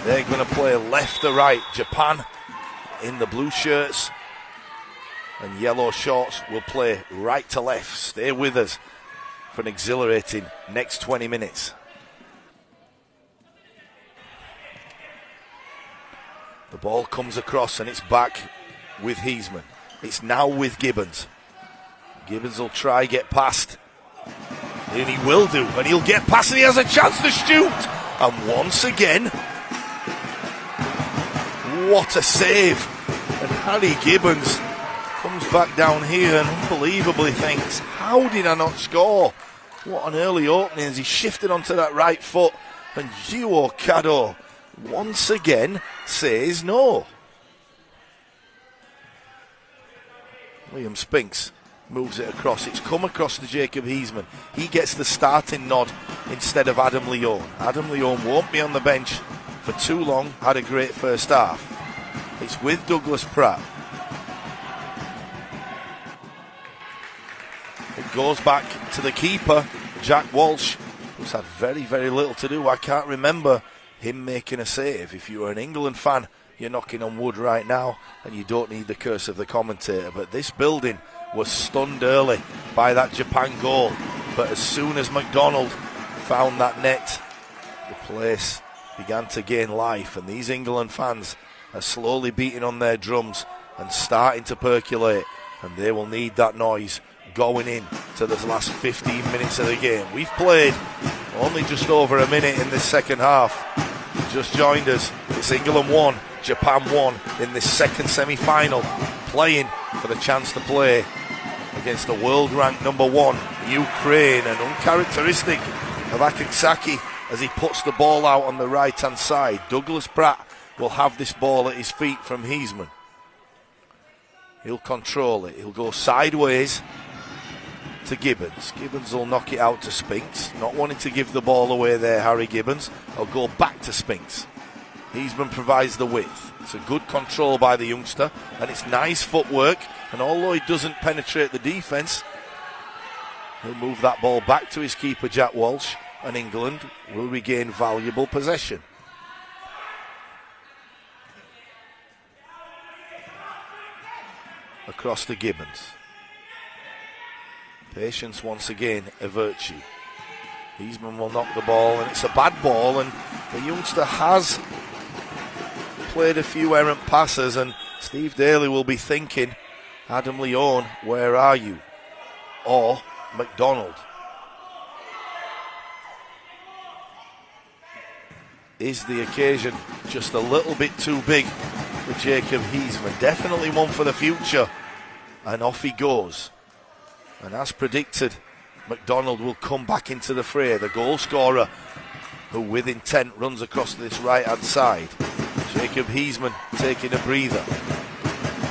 they're going to play left to right. Japan in the blue shirts and yellow shorts will play right to left. Stay with us for an exhilarating next 20 minutes. The ball comes across and it's back with Heisman. It's now with Gibbons. Gibbons will try get past, and he will do, and he'll get past, and he has a chance to shoot. And once again, what a save. And Harry Gibbons comes back down here and unbelievably thinks, how did I not score? What an early opening as he shifted onto that right foot, and Yuo Kado once again says no. Liam Spinks moves it across. It's come across to Jacob Heisman. He gets the starting nod instead of Adam Leone. Adam Leone won't be on the bench for too long. Had a great first half. It's with Douglas Pratt. It goes back to the keeper, Jack Walsh, who's had very, very little to do. I can't remember him making a save. If you're an England fan, you're knocking on wood right now, and you don't need the curse of the commentator. But this building was stunned early by that Japan goal. But as soon as McDonald found that net, the place began to gain life. And these England fans are slowly beating on their drums and starting to percolate. And they will need that noise going in to the last 15 minutes of the game. We've played only just over a minute in this second half. Just joined us. It's England 1. Japan 1 in this second semi-final, playing for the chance to play against the world-ranked number 1, Ukraine. And uncharacteristic of Akexaki as he puts the ball out on the right-hand side. Douglas Pratt will have this ball at his feet from Heisman. He'll control it. He'll go sideways to Gibbons. Gibbons will knock it out to Spinks. Not wanting to give the ball away there, Harry Gibbons. He'll go back to Spinks. Heisman provides the width. It's a good control by the youngster, and it's nice footwork. And although he doesn't penetrate the defence, he'll move that ball back to his keeper, Jack Walsh, and England will regain valuable possession. Across to Gibbons. Patience once again, a virtue. Heisman will knock the ball, and it's a bad ball, and the youngster has played a few errant passes, and Steve Daly will be thinking, Adam Leone, where are you? Or McDonald. Is the occasion just a little bit too big for Jacob Heisman? Definitely one for the future, and off he goes. And as predicted, McDonald will come back into the fray, the goal scorer, who with intent runs across this right-hand side. Jacob Heisman taking a breather.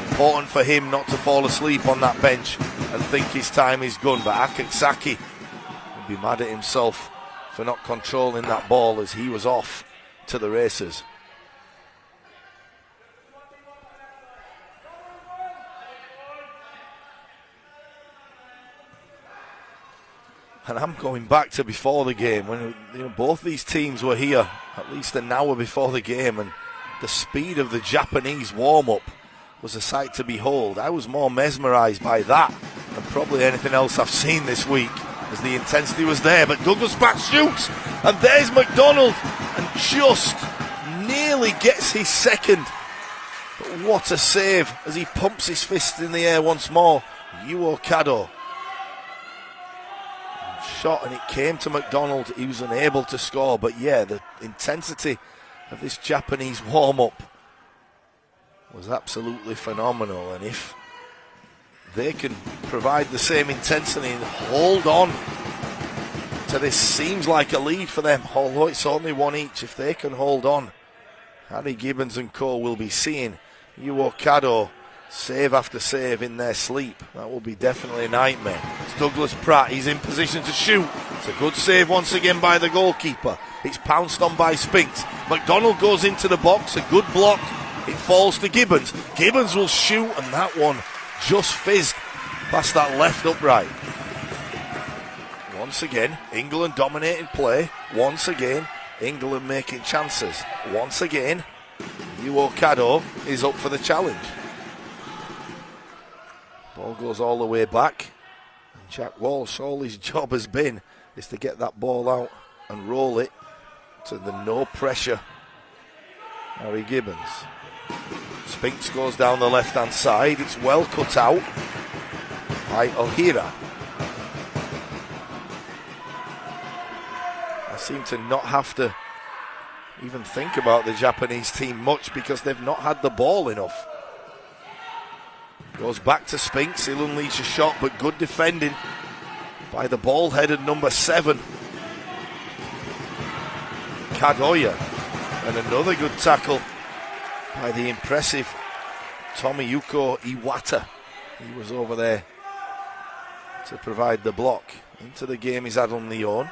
Important for him not to fall asleep on that bench and think his time is gone. But Akexaki will be mad at himself for not controlling that ball as he was off to the races. And I'm going back to before the game when both these teams were here at least an hour before the game, and the speed of the Japanese warm-up was a sight to behold. I was more mesmerised by that than probably anything else I've seen this week, as the intensity was there. But Douglas Pratt shoots, and there's McDonald, and just nearly gets his second. But what a save as he pumps his fist in the air once more. Yuo Kado shot, and it came to McDonald. He was unable to score, but yeah, the intensity of this Japanese warm-up was absolutely phenomenal. And if they can provide the same intensity and hold on to this, seems like a lead for them, although it's only one each. If they can hold on, Harry Gibbons and co will be seeing Yuo Kado save after save in their sleep. That will be definitely a nightmare. It's Douglas Pratt, he's in position to shoot. It's a good save once again by the goalkeeper. It's pounced on by Spinks. McDonald goes into the box, a good block. It falls to Gibbons. Gibbons will shoot, and that one just fizzed past that left upright. Once again, England dominating play. Once again, England making chances. Once again, Yuo Kado is up for the challenge. Ball goes all the way back. And Jack Walsh, all his job has been is to get that ball out and roll it to the no pressure Harry Gibbons. Spinks goes down the left hand side. It's well cut out by Ohira. I seem to not have to even think about the Japanese team much because they've not had the ball enough. Goes back to Spinks. He'll unleash a shot, but good defending by the ball-headed number 7, Kadoya. And another good tackle by the impressive Tomiyuko Iwata. He was over there to provide the block. Into the game is Adam Leon.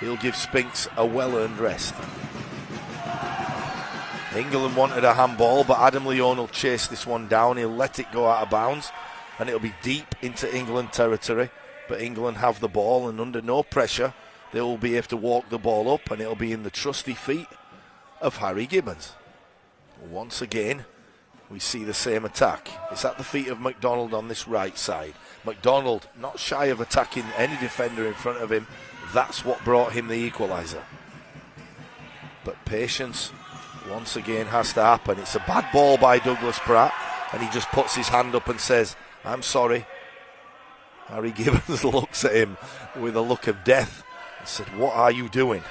He'll give Spinks a well-earned rest. England wanted a handball, but Adam Leon will chase this one down. He'll let it go out of bounds, and it'll be deep into England territory. But England have the ball, and under no pressure, they will be able to walk the ball up, and it'll be in the trusty feet of Harry Gibbons. Once again, we see the same attack. It's at the feet of McDonald on this right side. McDonald, not shy of attacking any defender in front of him. That's what brought him the equalizer. But patience once again has to happen. It's a bad ball by Douglas Pratt, and he just puts his hand up and says, "I'm sorry." Harry Gibbons looks at him with a look of death and said, "What are you doing?"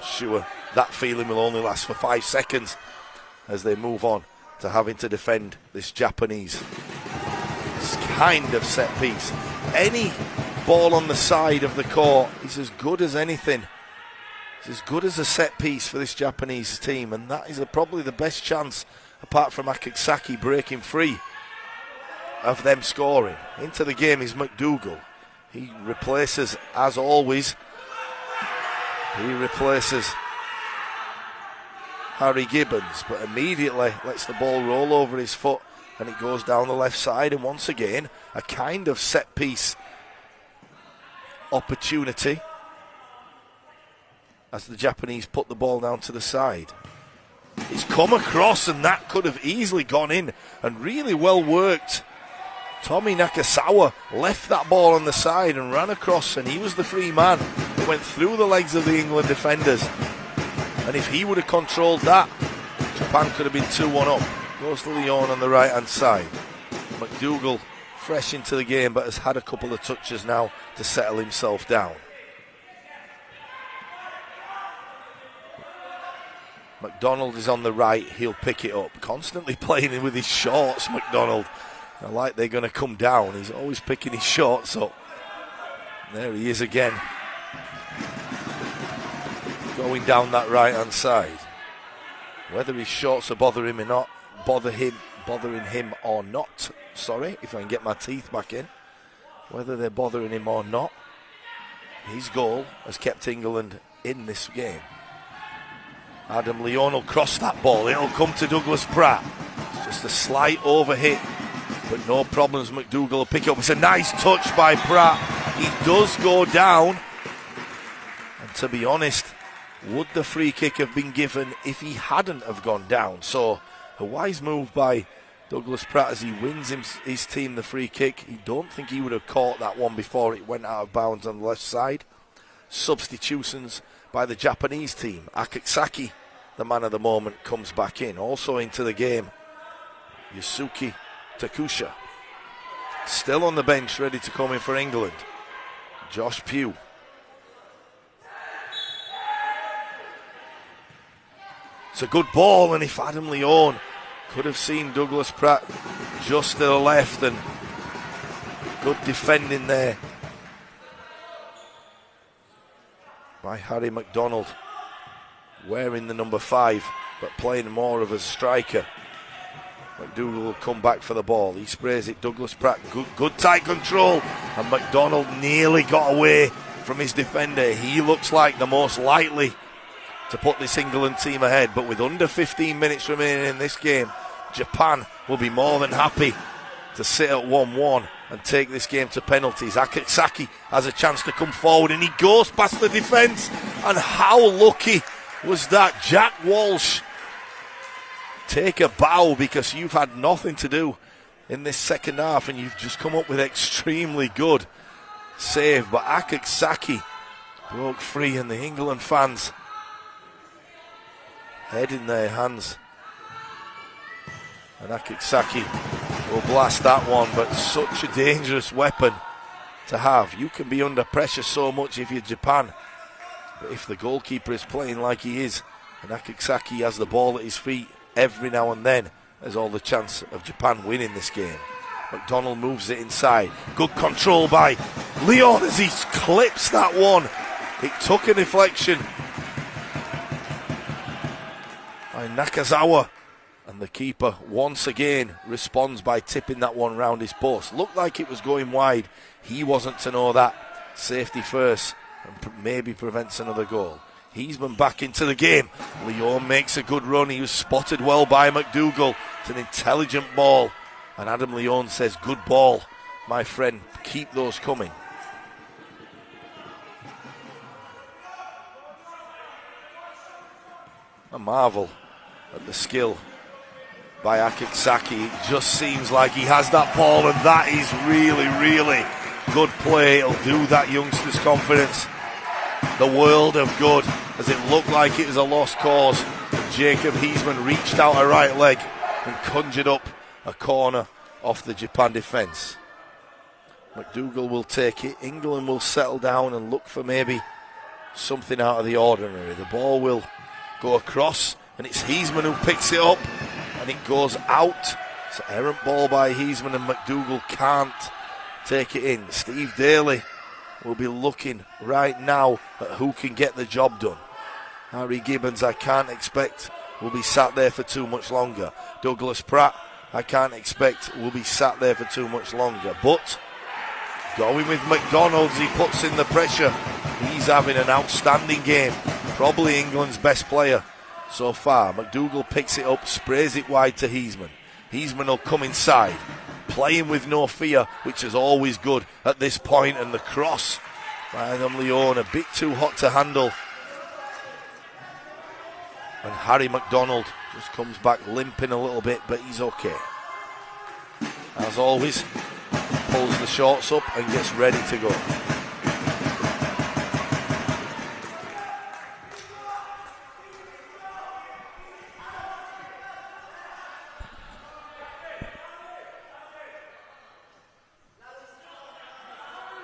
Sure, that feeling will only last for 5 seconds as they move on to having to defend this Japanese kind of set piece. Any ball on the side of the court is as good as anything. It's as good as a set piece for this Japanese team, and that is probably the best chance, apart from Akisaki breaking free, of them scoring. Into the game is McDougall. He replaces, as always, Harry Gibbons, but immediately lets the ball roll over his foot, and it goes down the left side. And once again, a kind of set piece opportunity as the Japanese put the ball down to the side. It's come across, and that could have easily gone in, and really well worked. Tommy Nakasawa left that ball on the side and ran across, and he was the free man that went through the legs of the England defenders. And if he would have controlled that, Japan could have been 2-1 up. Goes to Leon on the right hand side. McDougall fresh into the game, but has had a couple of touches now to settle himself down. McDonald is on the right, he'll pick it up. Constantly playing with his shorts, McDonald. Like they're going to come down. He's always picking his shorts up. There he is again. Going down that right hand side. Whether his shorts are bothering him or not. Sorry, if I can get my teeth back in. Whether they're bothering him or not, his goal has kept England in this game. Adam Leon will cross that ball. It'll come to Douglas Pratt. It's just a slight overhit, but no problems. McDougall will pick it up. It's a nice touch by Pratt. He does go down, and to be honest, would the free kick have been given if he hadn't have gone down? So a wise move by Douglas Pratt as he wins his team the free kick. He don't think he would have caught that one before it went out of bounds on the left side. Substitutions by the Japanese team. Akitsaki, the man of the moment, comes back in. Also into the game, Yusuke Takusha, still on the bench, ready to come in for England. Josh Pugh. It's a good ball, and if Adam Leone could have seen Douglas Pratt just to the left, and good defending there by Harry McDonald, wearing the number 5 but playing more of a striker. McDougall will come back for the ball. He sprays it. Douglas Pratt, good tight control, and McDonald nearly got away from his defender. He looks like the most likely to put this England team ahead, but with under 15 minutes remaining in this game, Japan will be more than happy to sit at 1-1 and take this game to penalties. Akitsaki has a chance to come forward, and he goes past the defence. And how lucky was that? Jack Walsh, take a bow, because you've had nothing to do in this second half and you've just come up with extremely good save. But Akitsaki broke free, and the England fans head in their hands. And Akitsaki will blast that one, but such a dangerous weapon to have. You can be under pressure so much if you're Japan, but if the goalkeeper is playing like he is, and Akitsaki has the ball at his feet every now and then, there's all the chance of Japan winning this game. McDonald moves it inside. Good control by Leon as he clips that one. It took a deflection by Nakazawa, and the keeper once again responds by tipping that one round his post. Looked like it was going wide. He wasn't to know that. Safety first, and maybe prevents another goal. Heisman back into the game. Leon makes a good run. He was spotted well by McDougall. It's an intelligent ball, and Adam Leon says, good ball, my friend, keep those coming. A marvel at the skill by Akitsaki. It just seems like he has that ball, and that is really, really good play. It'll do that youngster's confidence the world of good, as it looked like it was a lost cause. Jacob Heisman reached out a right leg and conjured up a corner off the Japan defence. McDougall will take it. England will settle down and look for maybe something out of the ordinary. The ball will go across, and it's Heisman who picks it up, and it goes out. It's an errant ball by Heisman, and McDougall can't take it in. Steve Daly will be looking right now at who can get the job done. Harry Gibbons, I can't expect will be sat there for too much longer. Douglas Pratt, I can't expect will be sat there for too much longer. But going with McDonald, he puts in the pressure. He's having an outstanding game. Probably England's best player so far. McDougall picks it up, sprays it wide to Heisman. Heisman will come inside, playing with no fear, which is always good at this point. And the cross by Adam Leon, a bit too hot to handle. And Harry McDonald just comes back limping a little bit, but he's okay. As always, pulls the shorts up and gets ready to go.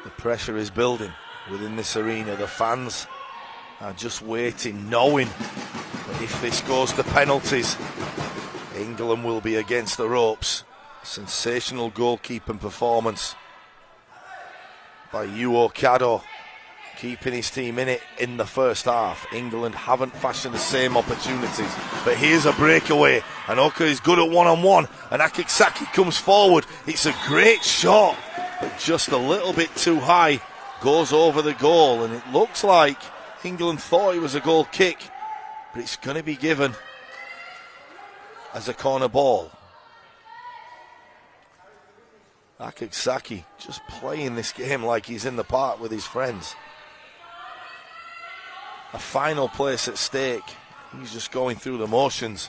The pressure is building within this arena. The fans are just waiting, knowing that if this goes to penalties, England will be against the ropes. Sensational goalkeeping performance by Yu Okado, keeping his team in it in the first half. England haven't fashioned the same opportunities, but here's a breakaway, and Oka is good at one-on-one, and Akitsaki comes forward. It's a great shot, but just a little bit too high, goes over the goal, and it looks like England thought it was a goal kick, but it's going to be given as a corner ball. Akitsaki just playing this game like he's in the park with his friends. a final place at stake. He's just going through the motions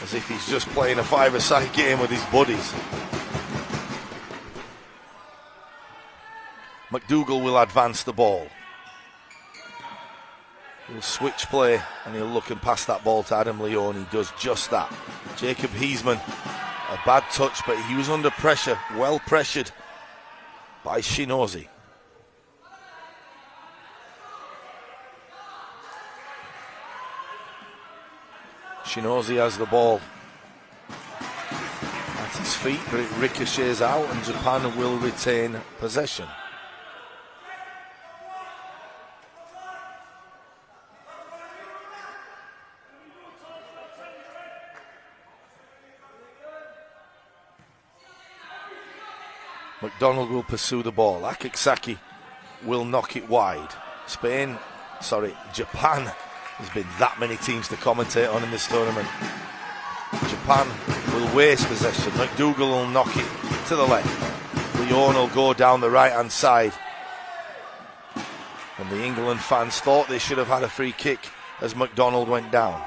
as if he's just playing a five-a-side game with his buddies. McDougall will advance the ball. He'll switch play and he'll look and pass that ball to Adam Leone. He does just that. Jacob Heisman, a bad touch, but he was under pressure, well pressured by Shinozi. Shinozi has the ball at his feet, but it ricochets out and Japan will retain possession. McDonald will pursue the ball. Akixaki will knock it wide. Japan. There's been that many teams to commentate on in this tournament. Japan will waste possession. McDougall will knock it to the left. Leone will go down the right-hand side. And the England fans thought they should have had a free kick as McDonald went down.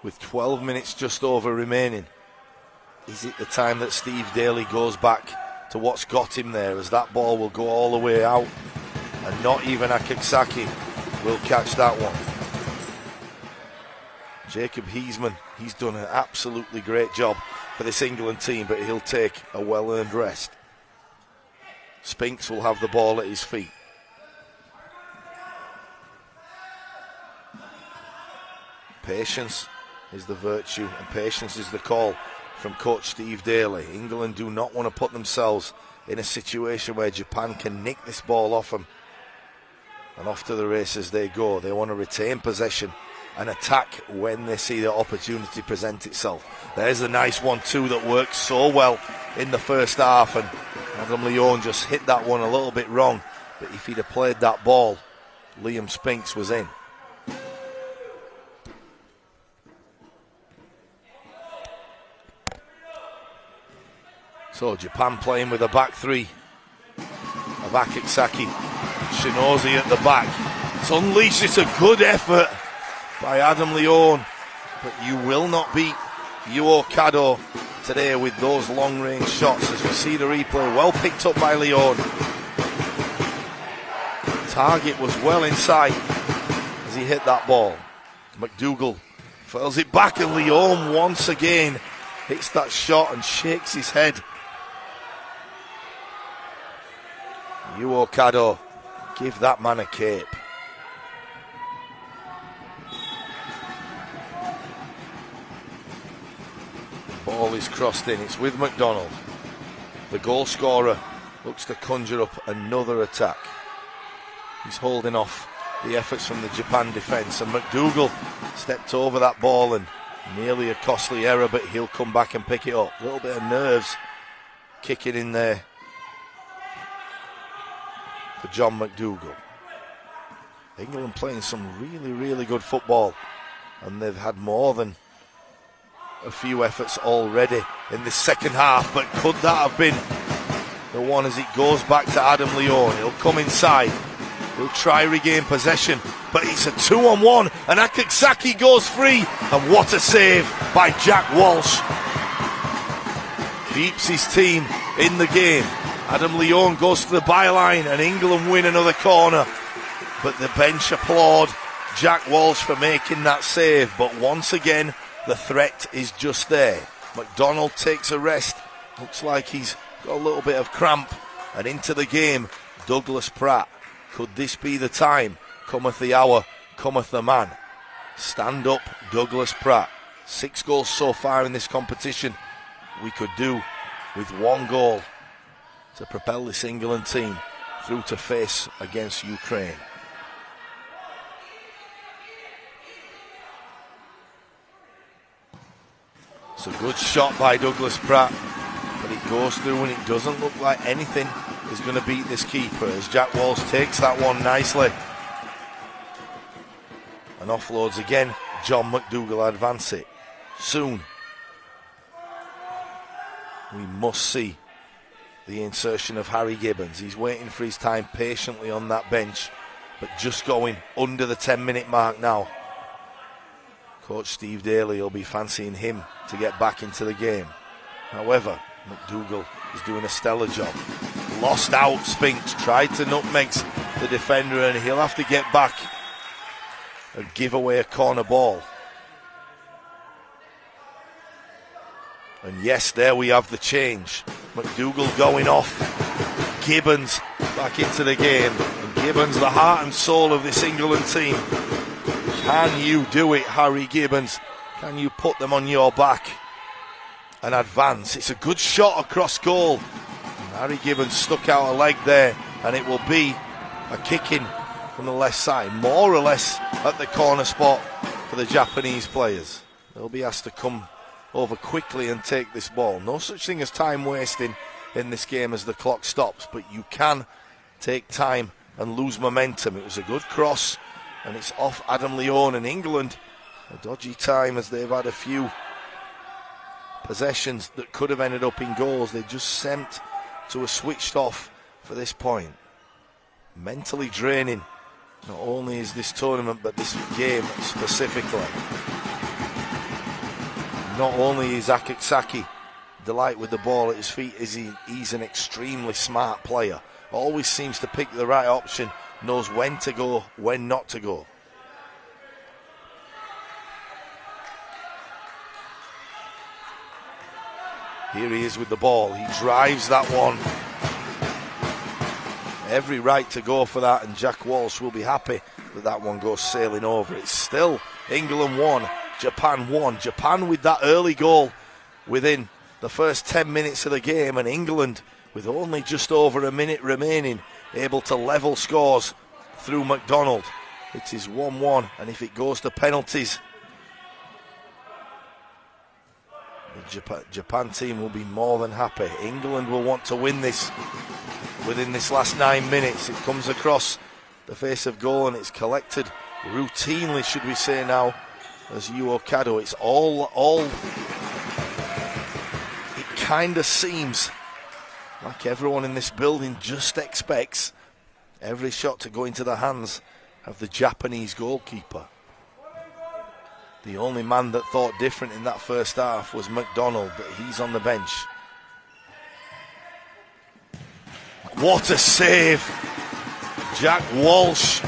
With 12 minutes just over remaining, is it the time that Steve Daly goes back to what's got him there, as that ball will go all the way out and not even Akixaki will catch that one. Jacob Heisman, he's done an absolutely great job for this England team, but he'll take a well-earned rest. Spinks will have the ball at his feet. Patience is the virtue and patience is the call from coach Steve Daly. England do not want to put themselves in a situation where Japan can nick this ball off them, and off to the races they go. They want to retain possession and attack when they see the opportunity present itself. There's a nice 1-2 that worked so well in the first half, and Adam Leone just hit that one a little bit wrong, but if he'd have played that ball, Liam Spinks was in. So Japan playing with a back three of Akixaki, Shinozi at the back. It's unleashed. It's a good effort by Adam Leone, but you will not beat Yuo Kado today with those long range shots, as we see the replay. Well picked up by Leone. Target was well inside as he hit that ball. McDougall furls it back, and Leone once again hits that shot and shakes his head. Yuo Kado, give that man a cape. Ball is crossed in. It's with McDonald. The goal scorer looks to conjure up another attack. He's holding off the efforts from the Japan defence, and McDougall stepped over that ball and nearly a costly error, but he'll come back and pick it up. A little bit of nerves kicking in there for John McDougall. England playing some really, really good football, and they've had more than a few efforts already in this second half, but could that have been the one as it goes back to Adam Leone? He'll come inside, he'll try regain possession, but it's a 2-on-1 and Akixaki goes free, and what a save by Jack Walsh. Keeps his team in the game. Adam Leone goes to the byline and England win another corner, but the bench applaud Jack Walsh for making that save. But once again, the threat is just there. McDonald takes a rest, looks like he's got a little bit of cramp, and into the game Douglas Pratt. Could this be the time? Cometh the hour, cometh the man. Stand up Douglas Pratt. 6 goals so far in this competition. We could do with 1 goal to propel this England team through to face against Ukraine. It's a good shot by Douglas Pratt, but it goes through and it doesn't look like anything is going to beat this keeper, as Jack Walsh takes that one nicely and offloads again. John McDougall advance it. Soon We must see the insertion of Harry Gibbons. He's waiting for his time patiently on that bench, but just going under the 10-minute mark now. Coach Steve Daly will be fancying him to get back into the game. However, McDougall is doing a stellar job. Lost out, Spinks, tried to nutmeg the defender, and he'll have to get back and give away a corner ball. And yes, there we have the change. McDougall going off. Gibbons back into the game. And Gibbons, the heart and soul of this England team. Can you do it, Harry Gibbons? Can you put them on your back and advance? It's a good shot across goal. And Harry Gibbons stuck out a leg there, and it will be a kick in from the left side, more or less at the corner spot for the Japanese players. They'll be asked to come over quickly and take this ball. No such thing as time wasting in this game as the clock stops, but you can take time and lose momentum. It was a good cross, and it's off Adam Leone, and England a dodgy time as they've had a few possessions that could have ended up in goals. They just sent to a switched off for this point. Mentally draining, not only is this tournament but this game specifically. Not only is Akitsaki delight with the ball at his feet, he's an extremely smart player. Always seems to pick the right option, knows when to go, when not to go. Here he is with the ball. He drives that one. Every right to go for that, and Jack Walsh will be happy that that one goes sailing over. It's still England 1, Japan 1. Japan with that early goal within the first 10 minutes of the game, and England with only just over a minute remaining able to level scores through McDonald. It is 1-1, and if it goes to penalties, the Japan team will be more than happy. England will want to win this within this last 9 minutes. It comes across the face of goal, and it's collected routinely, should we say now, as Yu Okado. It's all it kind of seems like everyone in this building just expects every shot to go into the hands of the Japanese goalkeeper. The only man that thought different in that first half was McDonald, but he's on the bench. What a save! Jack Walsh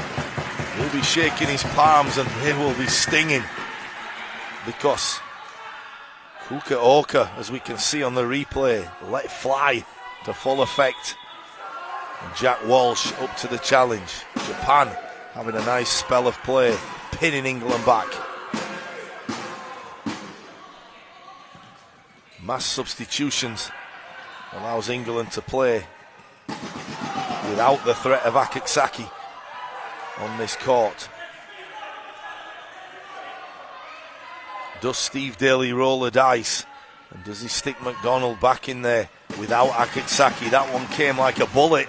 will be shaking his palms, and they will be stinging, because Fukuoka, as we can see on the replay, let fly to full effect. And Jack Walsh up to the challenge. Japan having a nice spell of play, pinning England back. Mass substitutions allows England to play without the threat of Akitsaki on this court. Does Steve Daly roll the dice, and does he stick McDonald back in there without Akitsaki? That one came like a bullet,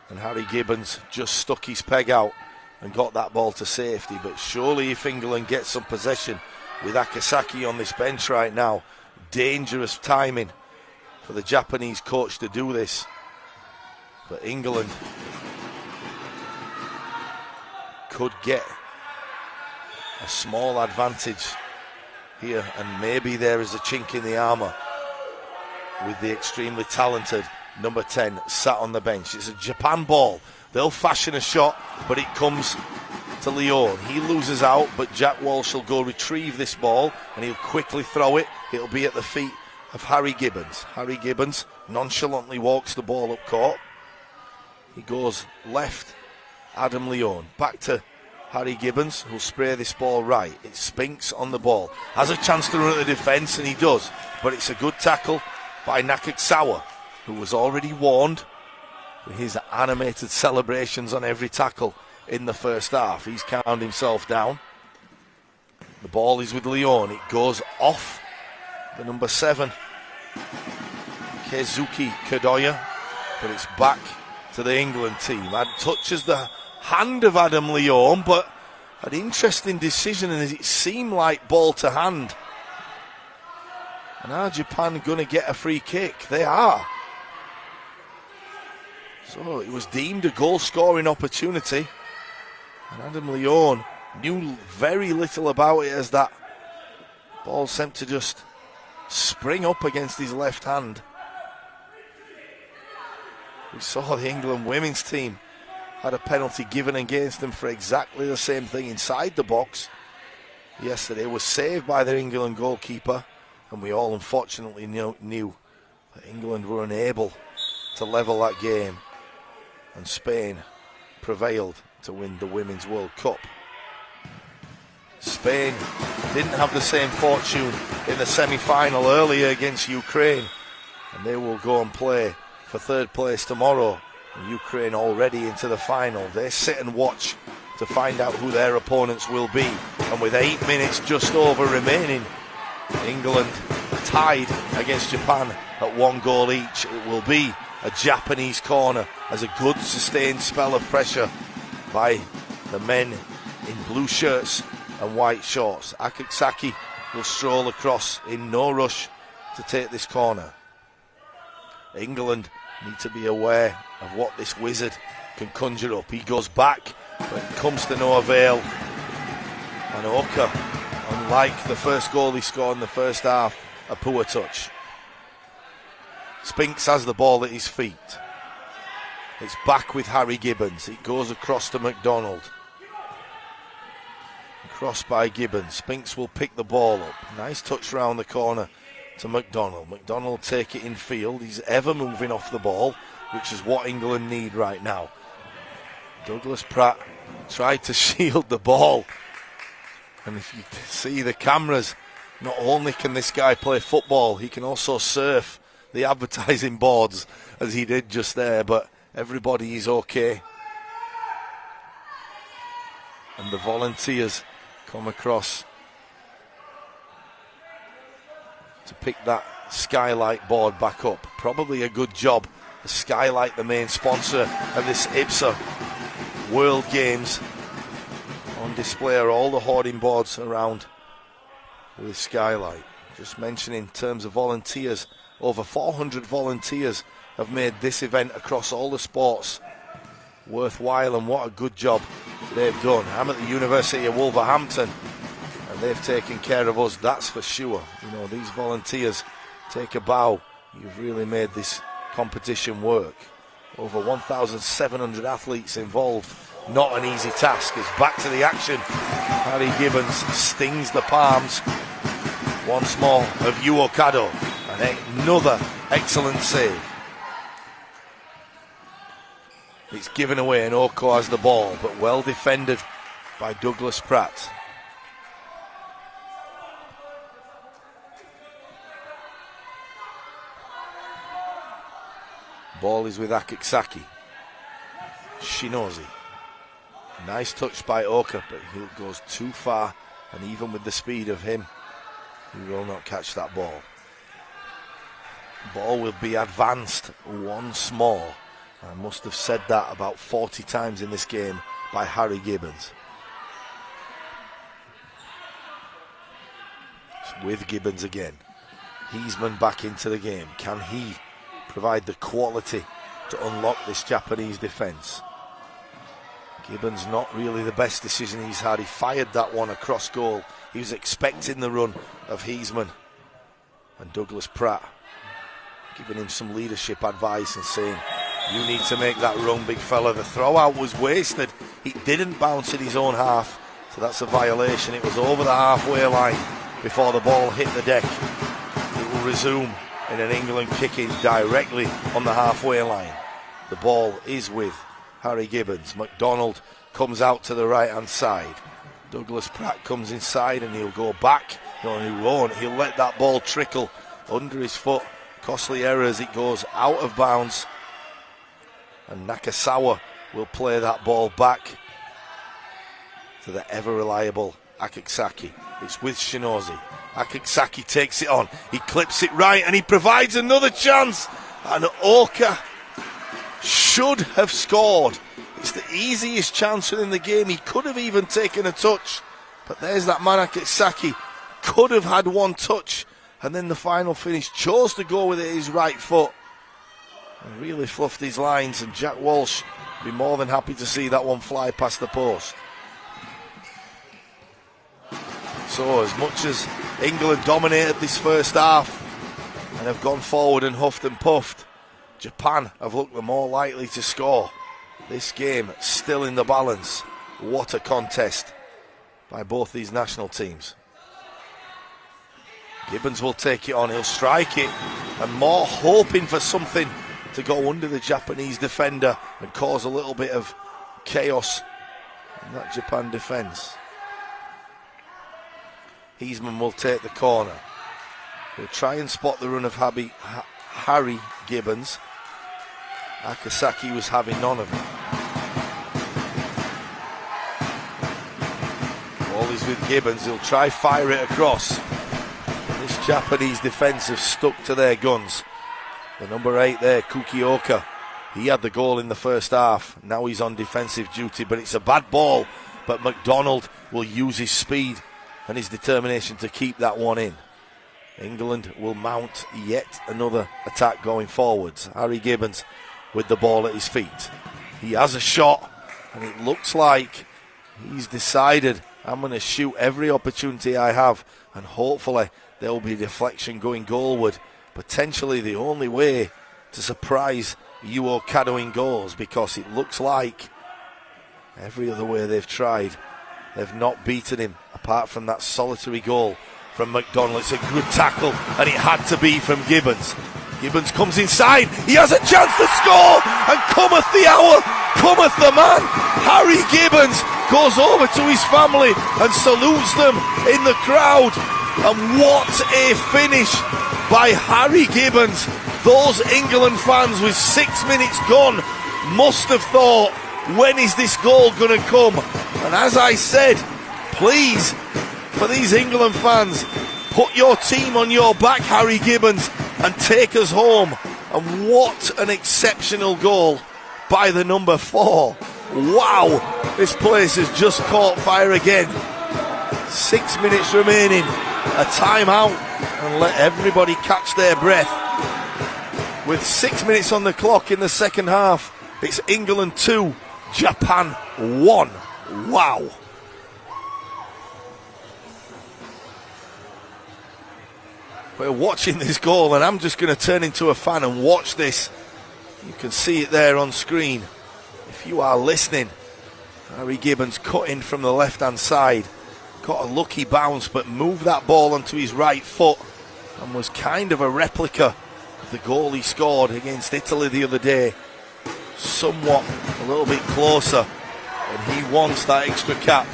and Harry Gibbons just stuck his peg out and got that ball to safety. But surely if England gets some possession with Akitsaki on this bench right now, dangerous timing for the Japanese coach to do this. But England could get a small advantage here, and maybe there is a chink in the armour with the extremely talented number 10 sat on the bench. It's a Japan ball. They'll fashion a shot, but it comes to Leone. He loses out, but Jack Walsh will go retrieve this ball, and he'll quickly throw it. It'll be at the feet of Harry Gibbons. Harry Gibbons nonchalantly walks the ball up court. He goes left, Adam Leone. Back to Harry Gibbons, who'll spray this ball right. It's Spinks on the ball. Has a chance to run at the defence, and he does. But it's a good tackle by Nakasawa, who was already warned with his animated celebrations on every tackle in the first half. He's calmed himself down. The ball is with Leone. It goes off the number 7, Keizuki Kadoya, but it's back to the England team. And touches the hand of Adam Leone, but an interesting decision, and it seemed like ball to hand. And are Japan going to get a free kick? They are. So it was deemed a goal-scoring opportunity. And Adam Leone knew very little about it as that ball seemed to just spring up against his left hand. We saw the England women's team had a penalty given against them for exactly the same thing inside the box yesterday. Was saved by the England goalkeeper, and we all unfortunately knew that England were unable to level that game, and Spain prevailed to win the Women's World Cup. Spain didn't have the same fortune in the semi-final earlier against Ukraine, and they will go and play for third place tomorrow. And Ukraine already into the final. They sit and watch to find out who their opponents will be. And with 8 minutes just over remaining, England tied against Japan at 1 goal each. It will be a Japanese corner as a good sustained spell of pressure by the men in blue shirts and white shorts. Akitsaki will stroll across in no rush to take this corner. England need to be aware of what this wizard can conjure up. He goes back, but it comes to no avail. And Oka, unlike the first goal he scored in the first half, a poor touch. Spinks has the ball at his feet. It's back with Harry Gibbons. It goes across to McDonald. Crossed by Gibbons. Spinks will pick the ball up. Nice touch round the corner to McDonald. McDonald will take it in field. He's ever moving off the ball, which is what England need right now. Douglas Pratt tried to shield the ball. And if you see the cameras, not only can this guy play football, he can also surf the advertising boards as he did just there, but everybody is okay. And the volunteers come across to pick that skylight board back up. Probably a good job. The Skylight, the main sponsor of this IBSA World Games. On display are all the hoarding boards around with Skylight. Just mentioning in terms of volunteers, over 400 volunteers have made this event across all the sports worthwhile, and what a good job they've done. I'm at the University of Wolverhampton and they've taken care of us, that's for sure. You know, these volunteers take a bow. You've really made this competition work. Over 1,700 athletes involved. Not an easy task. It's back to the action. Harry Gibbons stings the palms once more of Yu Okado, and another excellent save. It's given away and Oko has the ball, but well defended by Douglas Pratt. Ball is with Akitsaki. Shinozi. Nice touch by Oka, but he goes too far, and even with the speed of him, he will not catch that ball. Ball will be advanced once more. I must have said that about 40 times in this game by Harry Gibbons. It's with Gibbons again. Heisman back into the game. Can he provide the quality to unlock this Japanese defence? Gibbons not really the best decision he's had. He fired that one across goal. He was expecting the run of Heisman, and Douglas Pratt giving him some leadership advice and saying, you need to make that run, big fella. The throw out was wasted. He didn't bounce in his own half, so that's a violation. It was over the halfway line before the ball hit the deck. It will resume in an England kicking directly on the halfway line. The ball is with Harry Gibbons. McDonald comes out to the right hand side. Douglas Pratt comes inside and he'll go back. No, he won't. He'll let that ball trickle under his foot. Costly error as it goes out of bounds. And Nakasawa will play that ball back to the ever reliable Akitsaki. It's with Shinozi. Akitsaki takes it on. He clips it right and he provides another chance. And Oka should have scored. It's the easiest chance within the game. He could have even taken a touch. But there's that man Akitsaki. Could have had one touch and then the final finish chose to go with it his right foot and really fluffed his lines, and Jack Walsh would be more than happy to see that one fly past the post. So as much as England dominated this first half and have gone forward and huffed and puffed, Japan have looked the more likely to score. This game still in the balance. What a contest by both these national teams. Gibbons will take it on, he'll strike it, and more hoping for something to go under the Japanese defender and cause a little bit of chaos in that Japan defence. Heisman will take the corner. He'll try and spot the run of Harry Gibbons. Akasaki was having none of it. Ball is with Gibbons, he'll try fire it across. This Japanese defence have stuck to their guns. The number 8 there, Kukioka, he had the goal in the first half. Now he's on defensive duty, but it's a bad ball. But McDonald will use his speed and his determination to keep that one in. England will mount yet another attack going forwards. Harry Gibbons with the ball at his feet. He has a shot, and it looks like he's decided, I'm going to shoot every opportunity I have, and hopefully there will be deflection going goalward. Potentially the only way to surprise Yuo Kado in goals, because it looks like every other way they've tried, they've not beaten him apart from that solitary goal from McDonald. It's a good tackle, and it had to be from Gibbons. Gibbons comes inside, he has a chance to score, and cometh the hour, cometh the man. Harry Gibbons goes over to his family and salutes them in the crowd. And what a finish by Harry Gibbons. Those England fans with 6 minutes gone must have thought, when is this goal going to come? And as I said, please, for these England fans, put your team on your back, Harry Gibbons, and take us home. And what an exceptional goal by the number 4. Wow, this place has just caught fire again. 6 minutes remaining, a timeout, and let everybody catch their breath. With 6 minutes on the clock in the second half, it's England 2, Japan 1. Wow. We're watching this goal, and I'm just going to turn into a fan and watch this. You can see it there on screen. If you are listening, Harry Gibbons cut in from the left-hand side. Got a lucky bounce, but moved that ball onto his right foot and was kind of a replica of the goal he scored against Italy the other day. Somewhat a little bit closer, and he wants that extra cap.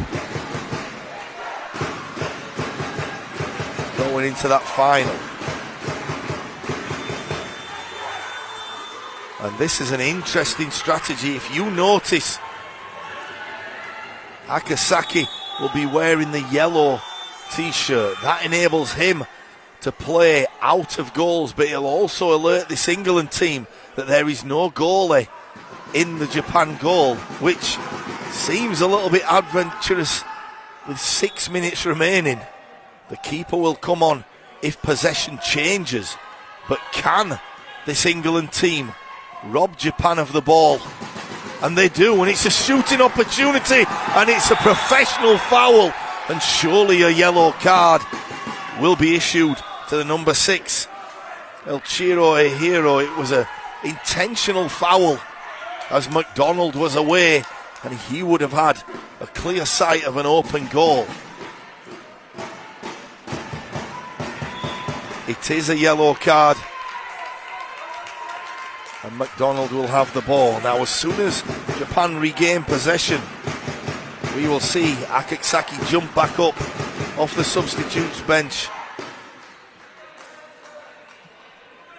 Going into that final. And this is an interesting strategy. If you notice, Akasaki will be wearing the yellow t-shirt. That enables him to play out of goals, but he'll also alert this England team that there is no goalie in the Japan goal, which seems a little bit adventurous with 6 minutes remaining. The keeper will come on if possession changes, but can this England team rob Japan of the ball? And they do, and it's a shooting opportunity, and it's a professional foul, and surely a yellow card will be issued to the number 6, Elchiro Ehiro. It was an intentional foul as McDonald was away, and he would have had a clear sight of an open goal. It is a yellow card, and McDonald will have the ball. Now, as soon as Japan regain possession, we will see Akasaki jump back up off the substitutes bench.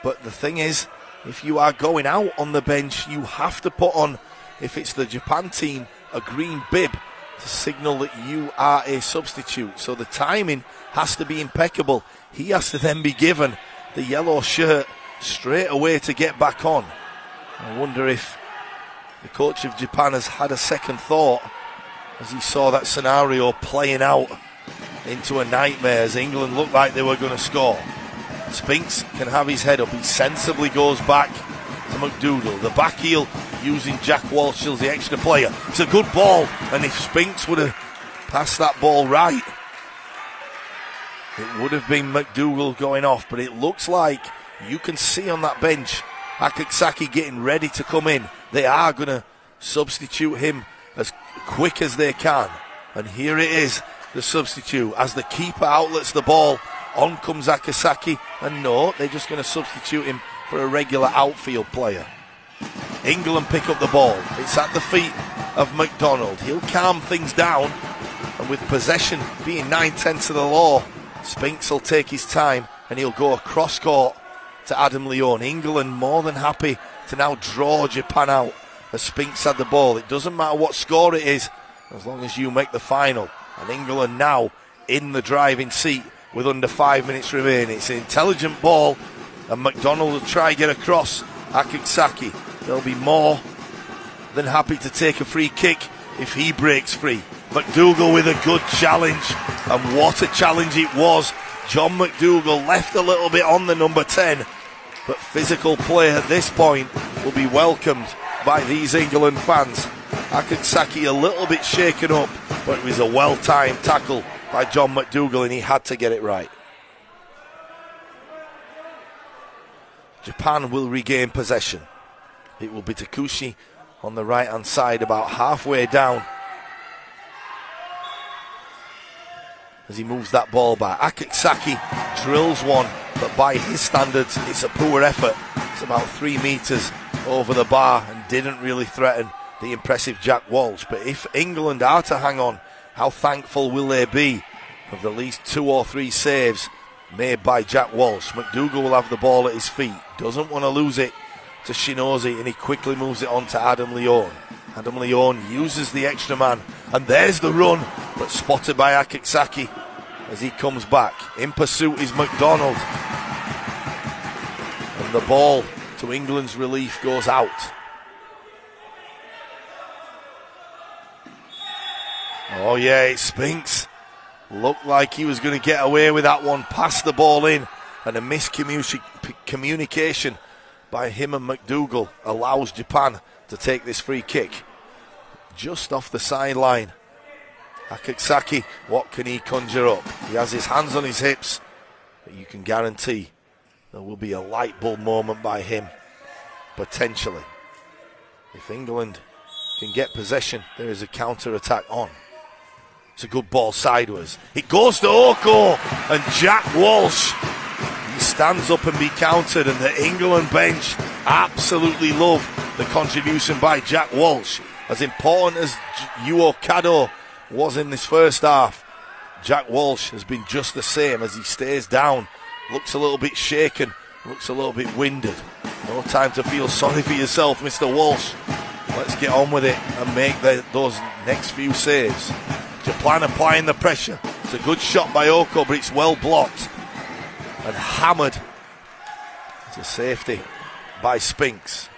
But the thing is, if you are going out on the bench, you have to put on, if it's the Japan team, a green bib to signal that you are a substitute. So the timing has to be impeccable. He has to then be given the yellow shirt straight away to get back on. I wonder if the coach of Japan has had a second thought as he saw that scenario playing out into a nightmare as England looked like they were going to score. Spinks can have his head up. He sensibly goes back to McDougall. The back heel using Jack Walsh as the extra player. It's a good ball, and if Spinks would have passed that ball right, it would have been McDougall going off. But it looks like you can see on that bench Akaksaki getting ready to come in. They are going to substitute him as quick as they can. And here it is, the substitute. As the keeper outlets the ball, on comes Akaksaki. And no, they're just going to substitute him for a regular outfield player. England pick up the ball. It's at the feet of McDonald. He'll calm things down. And with possession being 9/10 of the law, Spinks will take his time and he'll go across court to Adam Leone. England more than happy to now draw Japan out as Spinks had the ball. It doesn't matter what score it is, as long as you make the final. And England now in the driving seat with under 5 minutes remaining. It's an intelligent ball, and McDonald will try to get across Akaksaki. They'll be more than happy to take a free kick if he breaks free. McDougall with a good challenge, and what a challenge it was. John McDougall left a little bit on the number 10, but physical play at this point will be welcomed by these England fans. Akaksaki a little bit shaken up, but it was a well-timed tackle by John McDougall, and he had to get it right. Japan will regain possession. It will be Takushi on the right-hand side, about halfway down, as he moves that ball back. Akaksaki drills one, but by his standards, it's a poor effort. It's about 3 meters over the bar and didn't really threaten the impressive Jack Walsh. But if England are to hang on, how thankful will they be of the least 2 or 3 saves made by Jack Walsh? McDougall will have the ball at his feet, doesn't want to lose it to Shinozi, and he quickly moves it on to Adam Leone. Adam Leone uses the extra man, and there's the run, but spotted by Akaksaki as he comes back. In pursuit is McDonald, and the ball to England's relief goes out. Oh yeah, it's Spinks. Looked like he was going to get away with that one, passed the ball in, and a miscommunication by him and McDougall allows Japan to take this free kick just off the sideline. Akaksaki, what can he conjure up? He has his hands on his hips, but you can guarantee there will be a light bulb moment by him, potentially. If England can get possession, there is a counter-attack on. It's a good ball sideways. It goes to Oko, and Jack Walsh, he stands up and be countered, and the England bench absolutely love the contribution by Jack Walsh. As important as Yuo Kado was in this first half, Jack Walsh has been just the same as he stays down. Looks a little bit shaken, looks a little bit winded. No time to feel sorry for yourself, Mr. Walsh. Let's get on with it and make those next few saves. Japan applying the pressure. It's a good shot by Oko, but it's well blocked and hammered to safety by Spinks.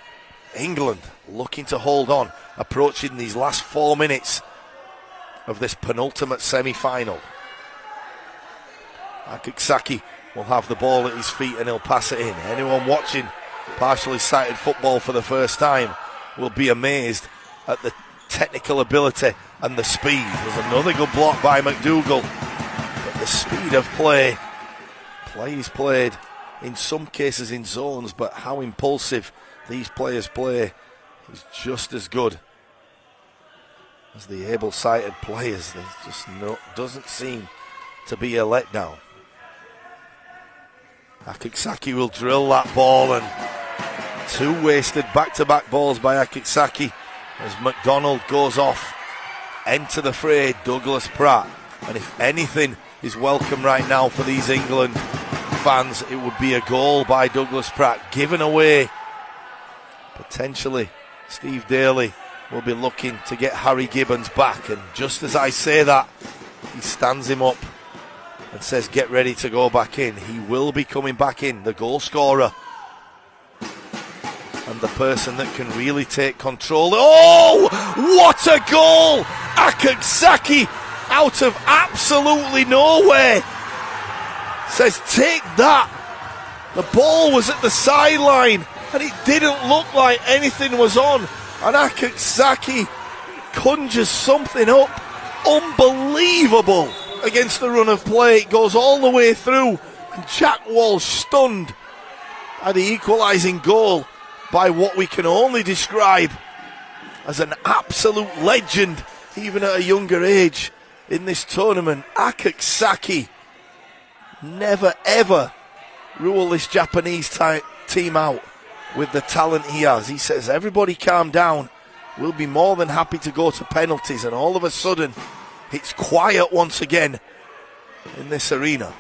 England looking to hold on, approaching these last 4 minutes of this penultimate semi-final. Akaksaki will have the ball at his feet and he'll pass it in. Anyone watching partially sighted football for the first time will be amazed at the technical ability and the speed. There's another good block by McDougall, but the speed of play is played in some cases in zones, but how impulsive these players play is just as good as the able-sighted players. There just doesn't seem to be a letdown. Akaksaki will drill that ball, and 2 wasted back-to-back balls by Akaksaki as McDonald goes off. Enter the fray Douglas Pratt, and if anything is welcome right now for these England fans, it would be a goal by Douglas Pratt, given away. Potentially Steve Daly will be looking to get Harry Gibbons back, and just as I say that, he stands him up and says get ready to go back in. He will be coming back in, the goal scorer and the person that can really take control. Oh, what a goal! Akaksaki out of absolutely nowhere says take that, The ball was at the sideline and it didn't look like anything was on. And Akasaki conjures something up unbelievable against the run of play. It goes all the way through and Jack Walsh stunned at the equalising goal by what we can only describe as an absolute legend, even at a younger age in this tournament. Akasaki never ever rule this Japanese team out with the talent he has. He says, everybody calm down, we'll be more than happy to go to penalties. And all of a sudden it's quiet once again in this arena.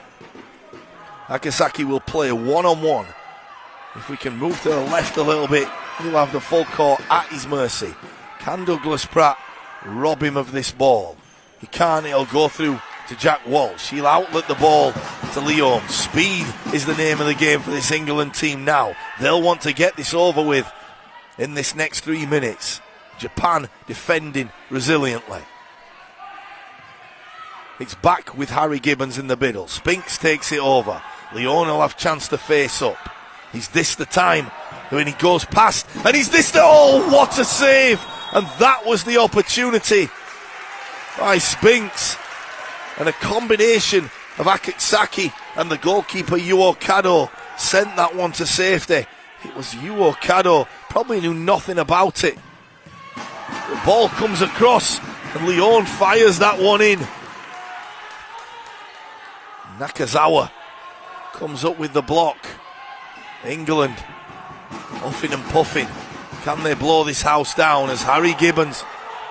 Akasaki will play one-on-one. If we can move to the left a little bit, he'll have the full court at his mercy. Can Douglas Pratt rob him of this ball? He can't. It'll go through to Jack Walsh. He'll outlet the ball to Leon. Speed is the name of the game for this England team now. They'll want to get this over with in this next 3 minutes. Japan defending resiliently. It's back with Harry Gibbons in the middle. Spinks takes it over. Leon will have chance to face up. He's this the time when he goes past, and he's this the, oh, what a save! And that was the opportunity by Spinks. And a combination of Akasaki and the goalkeeper Yuo Kado sent that one to safety. It was Yuo Kado, probably knew nothing about it. The ball comes across and Leon fires that one in. Nakazawa comes up with the block. England huffing and puffing. Can they blow this house down as Harry Gibbons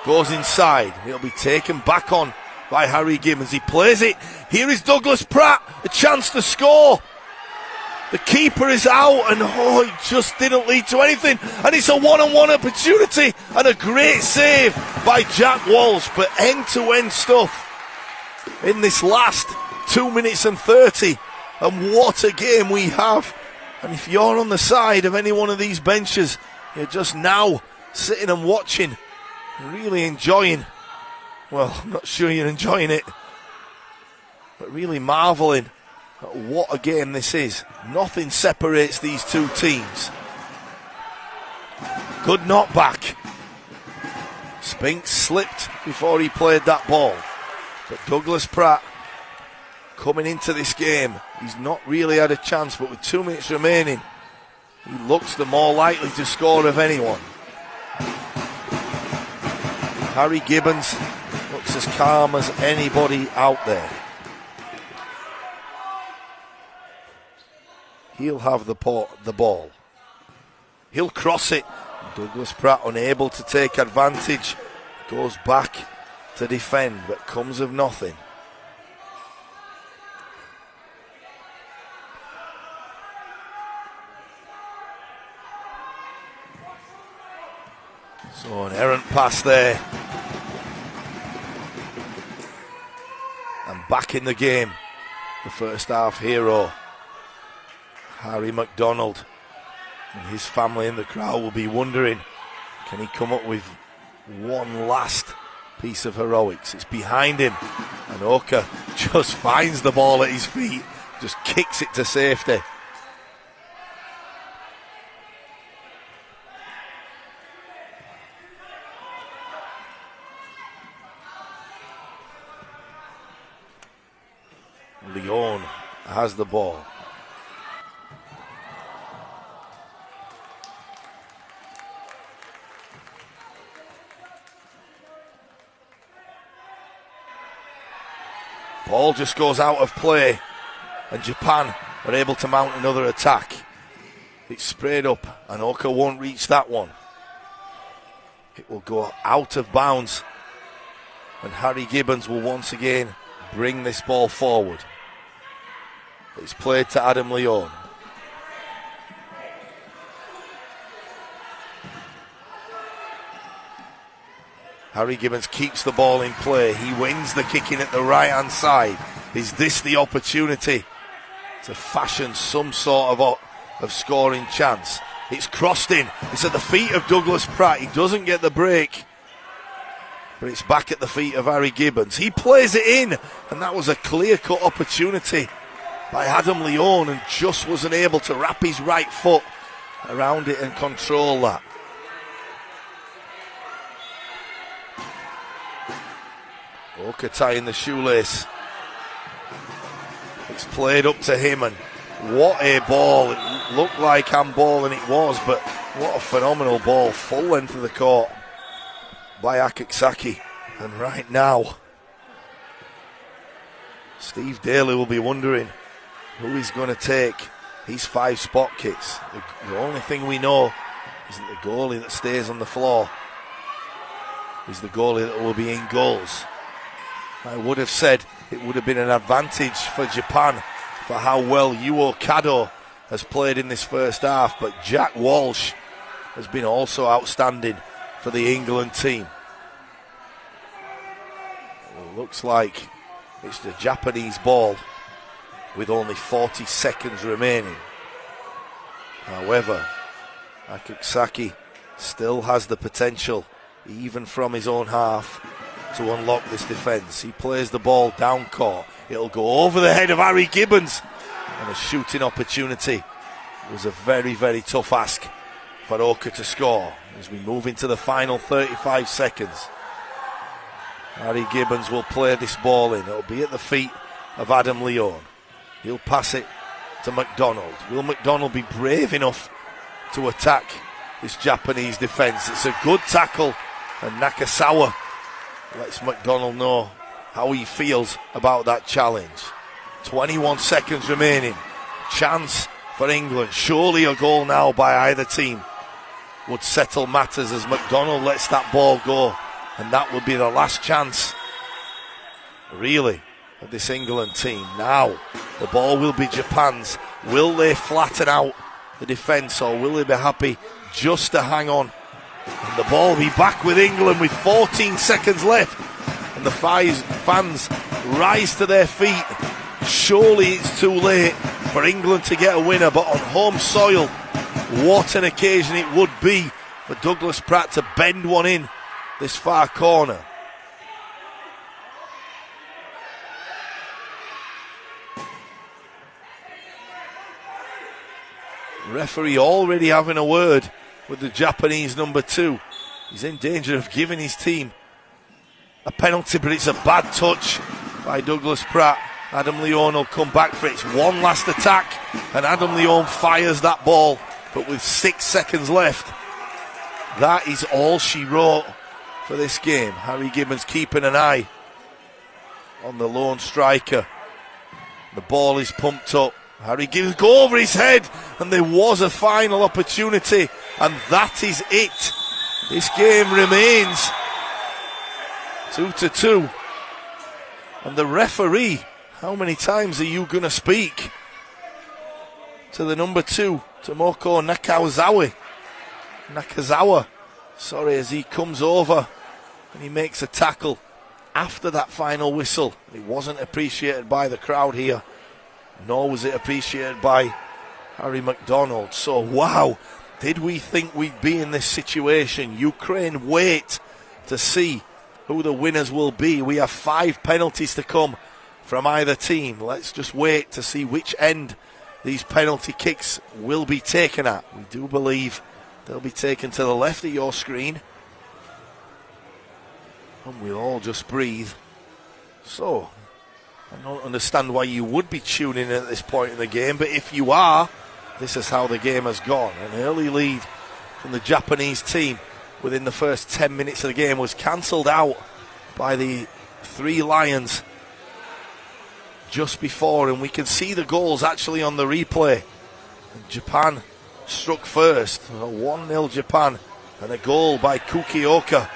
goes inside? He'll be taken back on by Harry Gibbons. He plays it. Here is Douglas Pratt, a chance to score. The keeper is out and it just didn't lead to anything. And it's a one-on-one opportunity and a great save by Jack Walsh. But end-to-end stuff in this last 2 minutes and 30. And what a game we have. And if you're on the side of any one of these benches, you're just now sitting and watching, really enjoying, well, I'm not sure you're enjoying it, but really marvelling at what a game this is. Nothing separates these two teams. Good knockback. Spinks slipped before he played that ball. But Douglas Pratt coming into this game, he's not really had a chance, but with 2 minutes remaining, he looks the more likely to score of anyone. Harry Gibbons looks as calm as anybody out there. He'll have the ball. He'll cross it. Douglas Pratt unable to take advantage. Goes back to defend, but comes of nothing. So an errant pass there. And back in the game, the first half hero, Harry McDonald, and his family in the crowd will be wondering, can he come up with one last piece of heroics? It's behind him, and Oka just finds the ball at his feet, just kicks it to safety. Leon has the ball. Ball just goes out of play and Japan are able to mount another attack. It's sprayed up and Oka won't reach that one. It will go out of bounds and Harry Gibbons will once again bring this ball forward. It's played to Adam Leon. Harry Gibbons keeps the ball in play. He wins the kicking at the right hand side. Is this the opportunity to fashion some sort of scoring chance? It's crossed in. It's at the feet of Douglas Pratt. He doesn't get the break, but it's back at the feet of Harry Gibbons. He plays it in, and that was a clear-cut opportunity by Adam Leone and just wasn't able to wrap his right foot around it and control that. Oka tying the shoelace. It's played up to him, and what a ball. It looked like handball, and it was, but what a phenomenal ball. Full length of the court by Akexaki. And right now, Steve Daly will be wondering who he's going to take his 5 spot kicks. The only thing we know is that the goalie that stays on the floor is the goalie that will be in goals. I would have said it would have been an advantage for Japan for how well Yuo Kado has played in this first half, but Jack Walsh has been also outstanding for the England team. It looks like it's the Japanese ball with only 40 seconds remaining. However, Akexaki still has the potential, even from his own half, to unlock this defence. He plays the ball down court. It'll go over the head of Harry Gibbons, and a shooting opportunity. It was a very, very tough ask for Oka to score as we move into the final 35 seconds. Harry Gibbons will play this ball in. It'll be at the feet of Adam Leone. He'll pass it to McDonald. Will McDonald be brave enough to attack this Japanese defence? It's a good tackle, and Nakasawa lets McDonald know how he feels about that challenge. 21 seconds remaining. Chance for England. Surely a goal now by either team would settle matters as McDonald lets that ball go, and that would be the last chance, really, of this England team. Now the ball will be Japan's. Will they flatten out the defence, or will they be happy just to hang on? And the ball will be back with England with 14 seconds left, and the fans rise to their feet. Surely it's too late for England to get a winner, but on home soil, what an occasion it would be for Douglas Pratt to bend one in this far corner. Referee already having a word with the Japanese number 2. He's in danger of giving his team a penalty, but it's a bad touch by Douglas Pratt. Adam Leone will come back for it. It's one last attack, and Adam Leone fires that ball, but with 6 seconds left. That is all she wrote for this game. Harry Gibbons keeping an eye on the lone striker. The ball is pumped up. Harry Gibbons go over his head, and there was a final opportunity, and that is it. This game remains 2-2. And the referee, how many times are you going to speak to the number 2, Tomoko Nakazawa, as he comes over and he makes a tackle after that final whistle. It wasn't appreciated by the crowd here, nor was it appreciated by Harry McDonald. So, wow, did we think we'd be in this situation? Ukraine wait to see who the winners will be. We have 5 penalties to come from either team. Let's just wait to see which end these penalty kicks will be taken at. We do believe they'll be taken to the left of your screen. And we'll all just breathe. So, I don't understand why you would be tuning in at this point in the game, but if you are, this is how the game has gone. An early lead from the Japanese team within the first 10 minutes of the game was cancelled out by the 3 Lions just before, and we can see the goals actually on the replay. And Japan struck first, a 1-0 Japan, and a goal by Kukioka.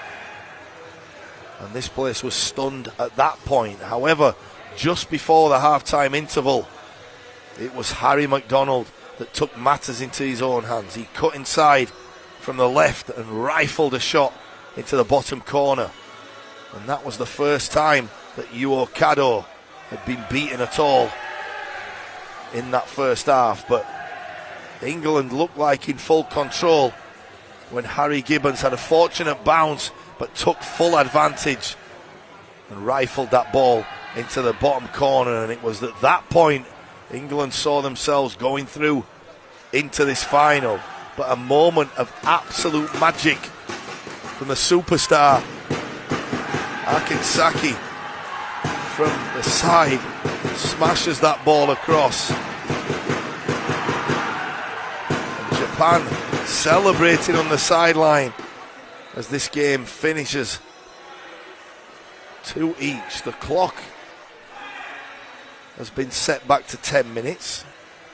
And this place was stunned at that point. However, just before the half-time interval, it was Harry McDonald that took matters into his own hands. He cut inside from the left and rifled a shot into the bottom corner. And that was the first time that Yuo Kado had been beaten at all in that first half. But England looked like in full control when Harry Gibbons had a fortunate bounce but took full advantage and rifled that ball into the bottom corner. And it was at that point England saw themselves going through into this final, but a moment of absolute magic from the superstar. Akitsaki from the side smashes that ball across. And Japan celebrating on the sideline as this game finishes 2 each. The clock has been set back to 10 minutes.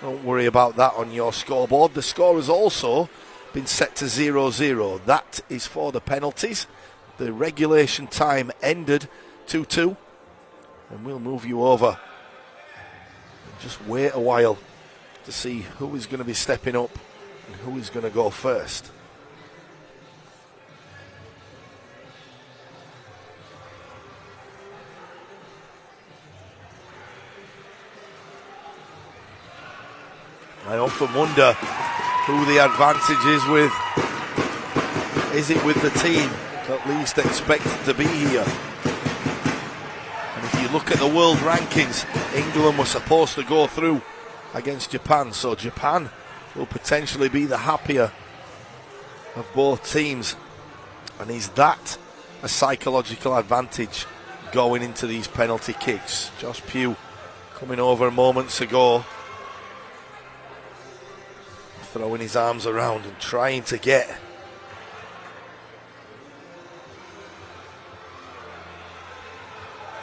Don't worry about that on your scoreboard. The score has also been set to 0-0. That is for the penalties. The regulation time ended 2-2. And we'll move you over. Just wait a while to see who is going to be stepping up and who is going to go first. I often wonder who the advantage is with. Is it with the team at least expected to be here? And if you look at the world rankings, England were supposed to go through against Japan, so Japan will potentially be the happier of both teams. And is that a psychological advantage going into these penalty kicks? Josh Pugh coming over moments ago, throwing his arms around and trying to get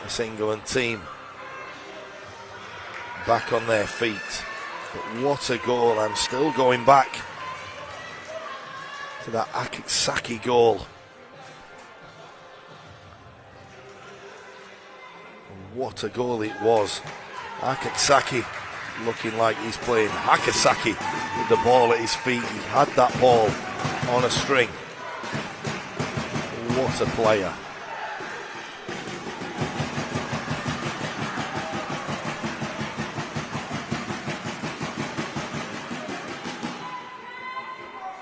this England team back on their feet. But what a goal. I'm still going back to that Akitsaki goal. What a goal it was. Akitsaki looking like he's playing Hakasaki with the ball at his feet. He had that ball on a string. What a player.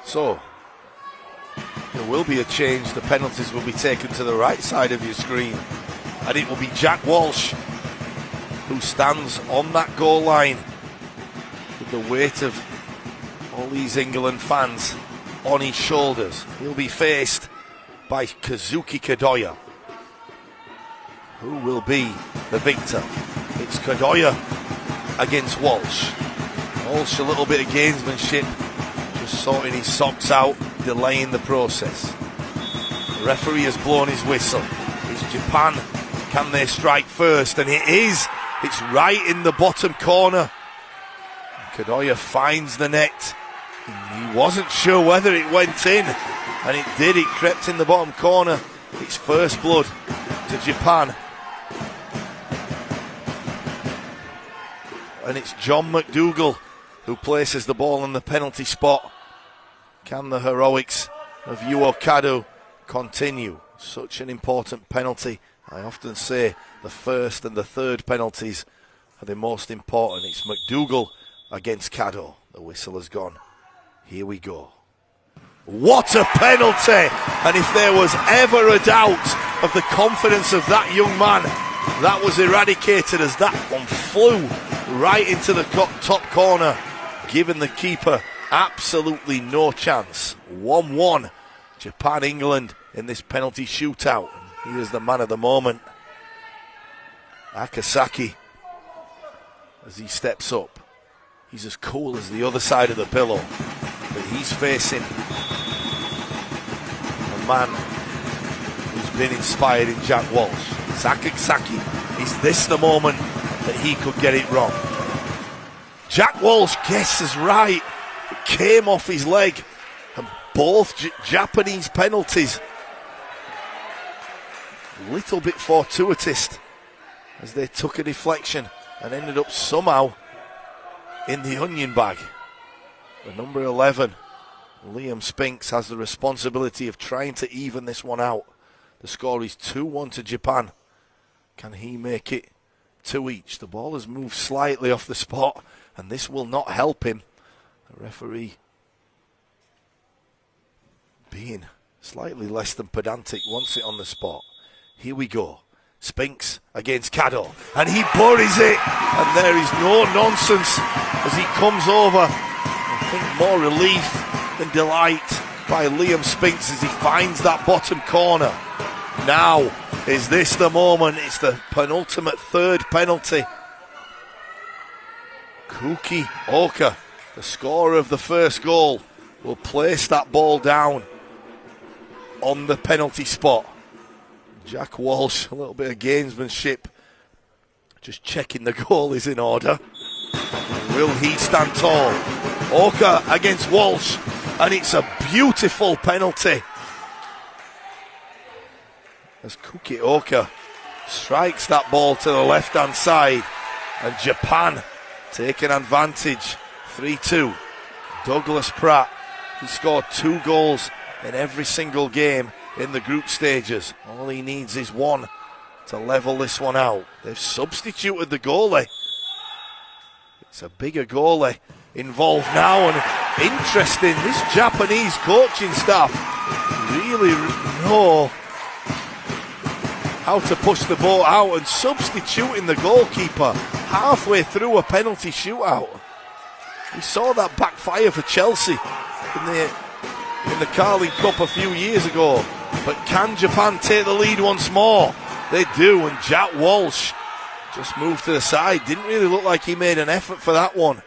So, there will be a change. The penalties will be taken to the right side of your screen. And it will be Jack Walsh who stands on that goal line with the weight of all these England fans on his shoulders. He'll be faced by Kazuki Kadoya. Who will be the victor? It's Kadoya against Walsh. Walsh, a little bit of gamesmanship, just sorting his socks out, delaying the process. The referee has blown his whistle. It's Japan. Can they strike first? And it is. It's right in the bottom corner. Kadoya finds the net. He wasn't sure whether it went in, and it did. It crept in the bottom corner. It's first blood to Japan. And it's John McDougall who places the ball in the penalty spot. Can the heroics of Yuo Kado continue? Such an important penalty. I often say the first and the third penalties are the most important. It's McDougall against Kado. The whistle has gone. Here we go. What a penalty! And if there was ever a doubt of the confidence of that young man, that was eradicated as that one flew right into the top corner, giving the keeper absolutely no chance. 1-1, Japan-England in this penalty shootout. He is the man of the moment. Akasaki, as he steps up, he's as cool as the other side of the pillow, but he's facing a man who's been inspired in Jack Walsh. It's Akasaki. Is this the moment that he could get it wrong? Jack Walsh guesses right. It came off his leg, and both Japanese penalties little bit fortuitous as they took a deflection and ended up somehow in the onion bag. The number 11, Liam Spinks, has the responsibility of trying to even this one out. The score is 2-1 to Japan. Can he make it 2 each? The ball has moved slightly off the spot, and this will not help him. The referee being slightly less than pedantic wants it on the spot. Here we go. Spinks against Caddo, and he buries it, and there is no nonsense as he comes over. I think more relief than delight by Liam Spinks as he finds that bottom corner. Now, is this the moment? It's the penultimate third penalty. Kuki Oka, the scorer of the first goal, will place that ball down on the penalty spot. Jack Walsh, a little bit of gamesmanship, just checking the goal is in order. Will he stand tall? Oka against Walsh, and it's a beautiful penalty as Kuki Oka strikes that ball to the left-hand side, and Japan taking advantage. 3-2. Douglas Pratt, he scored 2 goals in every single game in the group stages. All he needs is one to level this one out. They've substituted the goalie. It's a bigger goalie involved now, and interesting, this Japanese coaching staff really know how to push the ball out, and substituting the goalkeeper halfway through a penalty shootout. We saw that backfire for Chelsea in the Carling Cup a few years ago. But can Japan take the lead once more? They do, and Jack Walsh just moved to the side. Didn't really look like he made an effort for that one.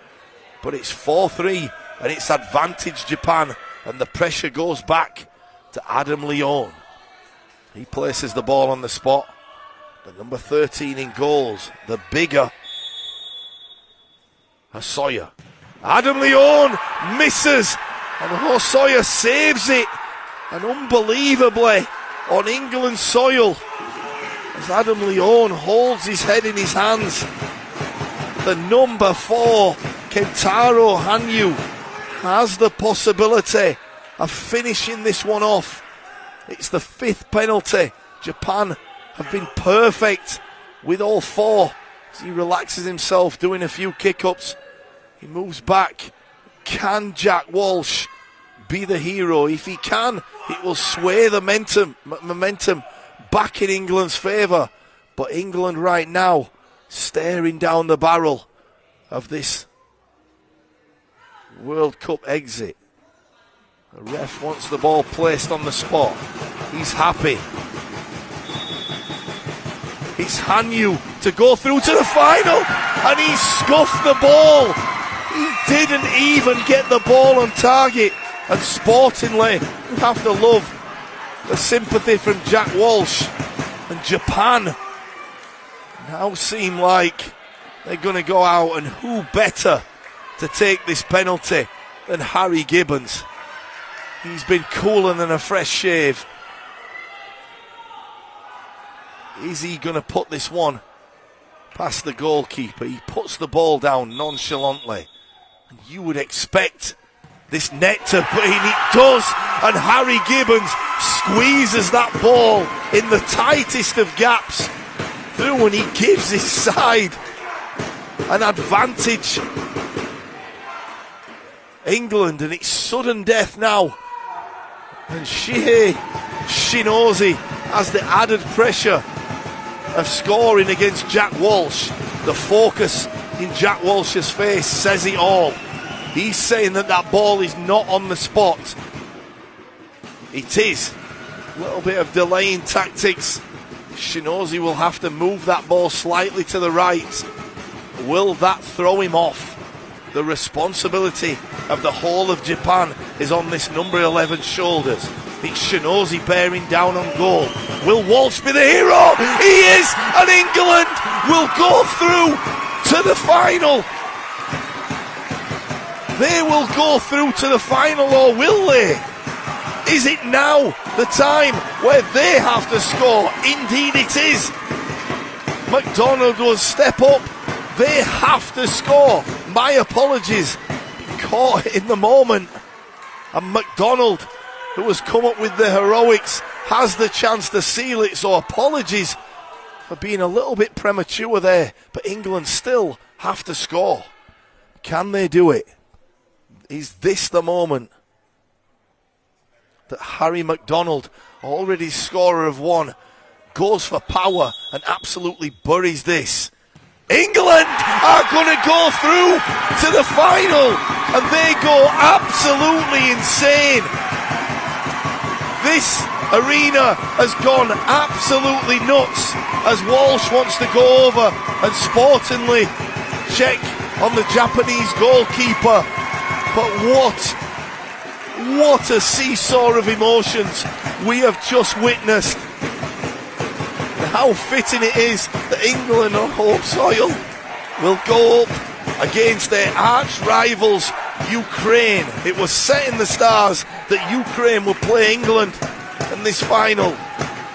But it's 4-3, and it's advantage Japan, and the pressure goes back to Adam Leone. He places the ball on the spot. The number 13 in goals, the bigger Hosoya. Adam Leone misses, and Hosoya saves it, and unbelievably on England soil, as Adam Leone holds his head in his hands. The number 4, Kentaro Hanyu, has the possibility of finishing this one off. It's the 5th penalty. Japan have been perfect with all 4. As he relaxes himself doing a few kick-ups, he moves back. Can Jack Walsh be the hero? If he can, it will sway the momentum back in England's favour. But England right now staring down the barrel of this World Cup exit. The ref wants the ball placed on the spot. He's happy. It's Hanyu to go through to the final, and he scuffed the ball. He didn't even get the ball on target. And sportingly, you have to love the sympathy from Jack Walsh. And Japan now seem like they're going to go out, and who better to take this penalty than Harry Gibbons? He's been cooler than a fresh shave. Is he going to put this one past the goalkeeper? He puts the ball down nonchalantly. And you would expect this net to put in. It does. And Harry Gibbons squeezes that ball in the tightest of gaps through, and he gives his side an advantage. England, and it's sudden death now. And Shihei Shinozi has the added pressure of scoring against Jack Walsh. The focus in Jack Walsh's face says it all. He's saying that that ball is not on the spot. It is. A little bit of delaying tactics. Shinozi will have to move that ball slightly to the right. Will that throw him off? The responsibility of the whole of Japan is on this number 11's shoulders. It's Shinozi bearing down on goal. Will Walsh be the hero? He is, and England will go through to the final. They will go through to the final, or will they? Is it now the time where they have to score? Indeed it is. McDonald will step up. They have to score. My apologies. Caught in the moment. And McDonald, who has come up with the heroics, has the chance to seal it. So apologies for being a little bit premature there. But England still have to score. Can they do it? Is this the moment that Harry McDonald, already scorer of one, goes for power and absolutely buries this. England are going to go through to the final, and they go absolutely insane. This arena has gone absolutely nuts as Walsh wants to go over and sportingly check on the Japanese goalkeeper. But what a seesaw of emotions we have just witnessed. And how fitting it is that England on home soil will go up against their arch rivals Ukraine. It was set in the stars that Ukraine would play England in this final.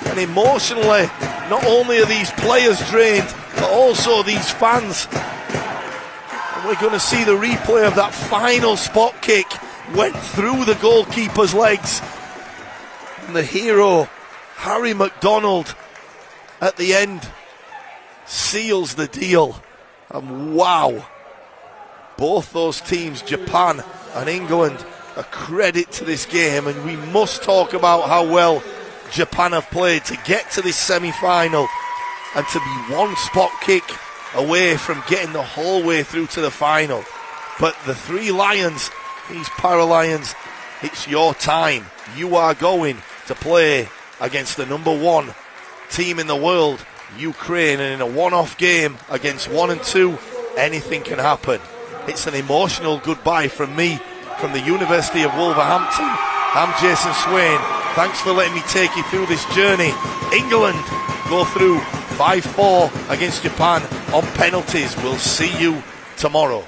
And emotionally, not only are these players drained, but also these fans. And we're going to see the replay of that final spot kick. Went through the goalkeeper's legs. And the hero, Harry McDonald, at the end, seals the deal. And wow, both those teams, Japan and England, a credit to this game. And we must talk about how well Japan have played to get to this semi-final and to be one spot kick away from getting the whole way through to the final. But the three Lions, these Para-Lions, it's your time. You are going to play against the number one team in the world, Ukraine, and in a one-off game against 1 and 2, anything can happen. It's an emotional goodbye from me, from the University of Wolverhampton. I'm Jason Swain. Thanks for letting me take you through this journey. England go through 5-4 against Japan on penalties. We'll see you tomorrow.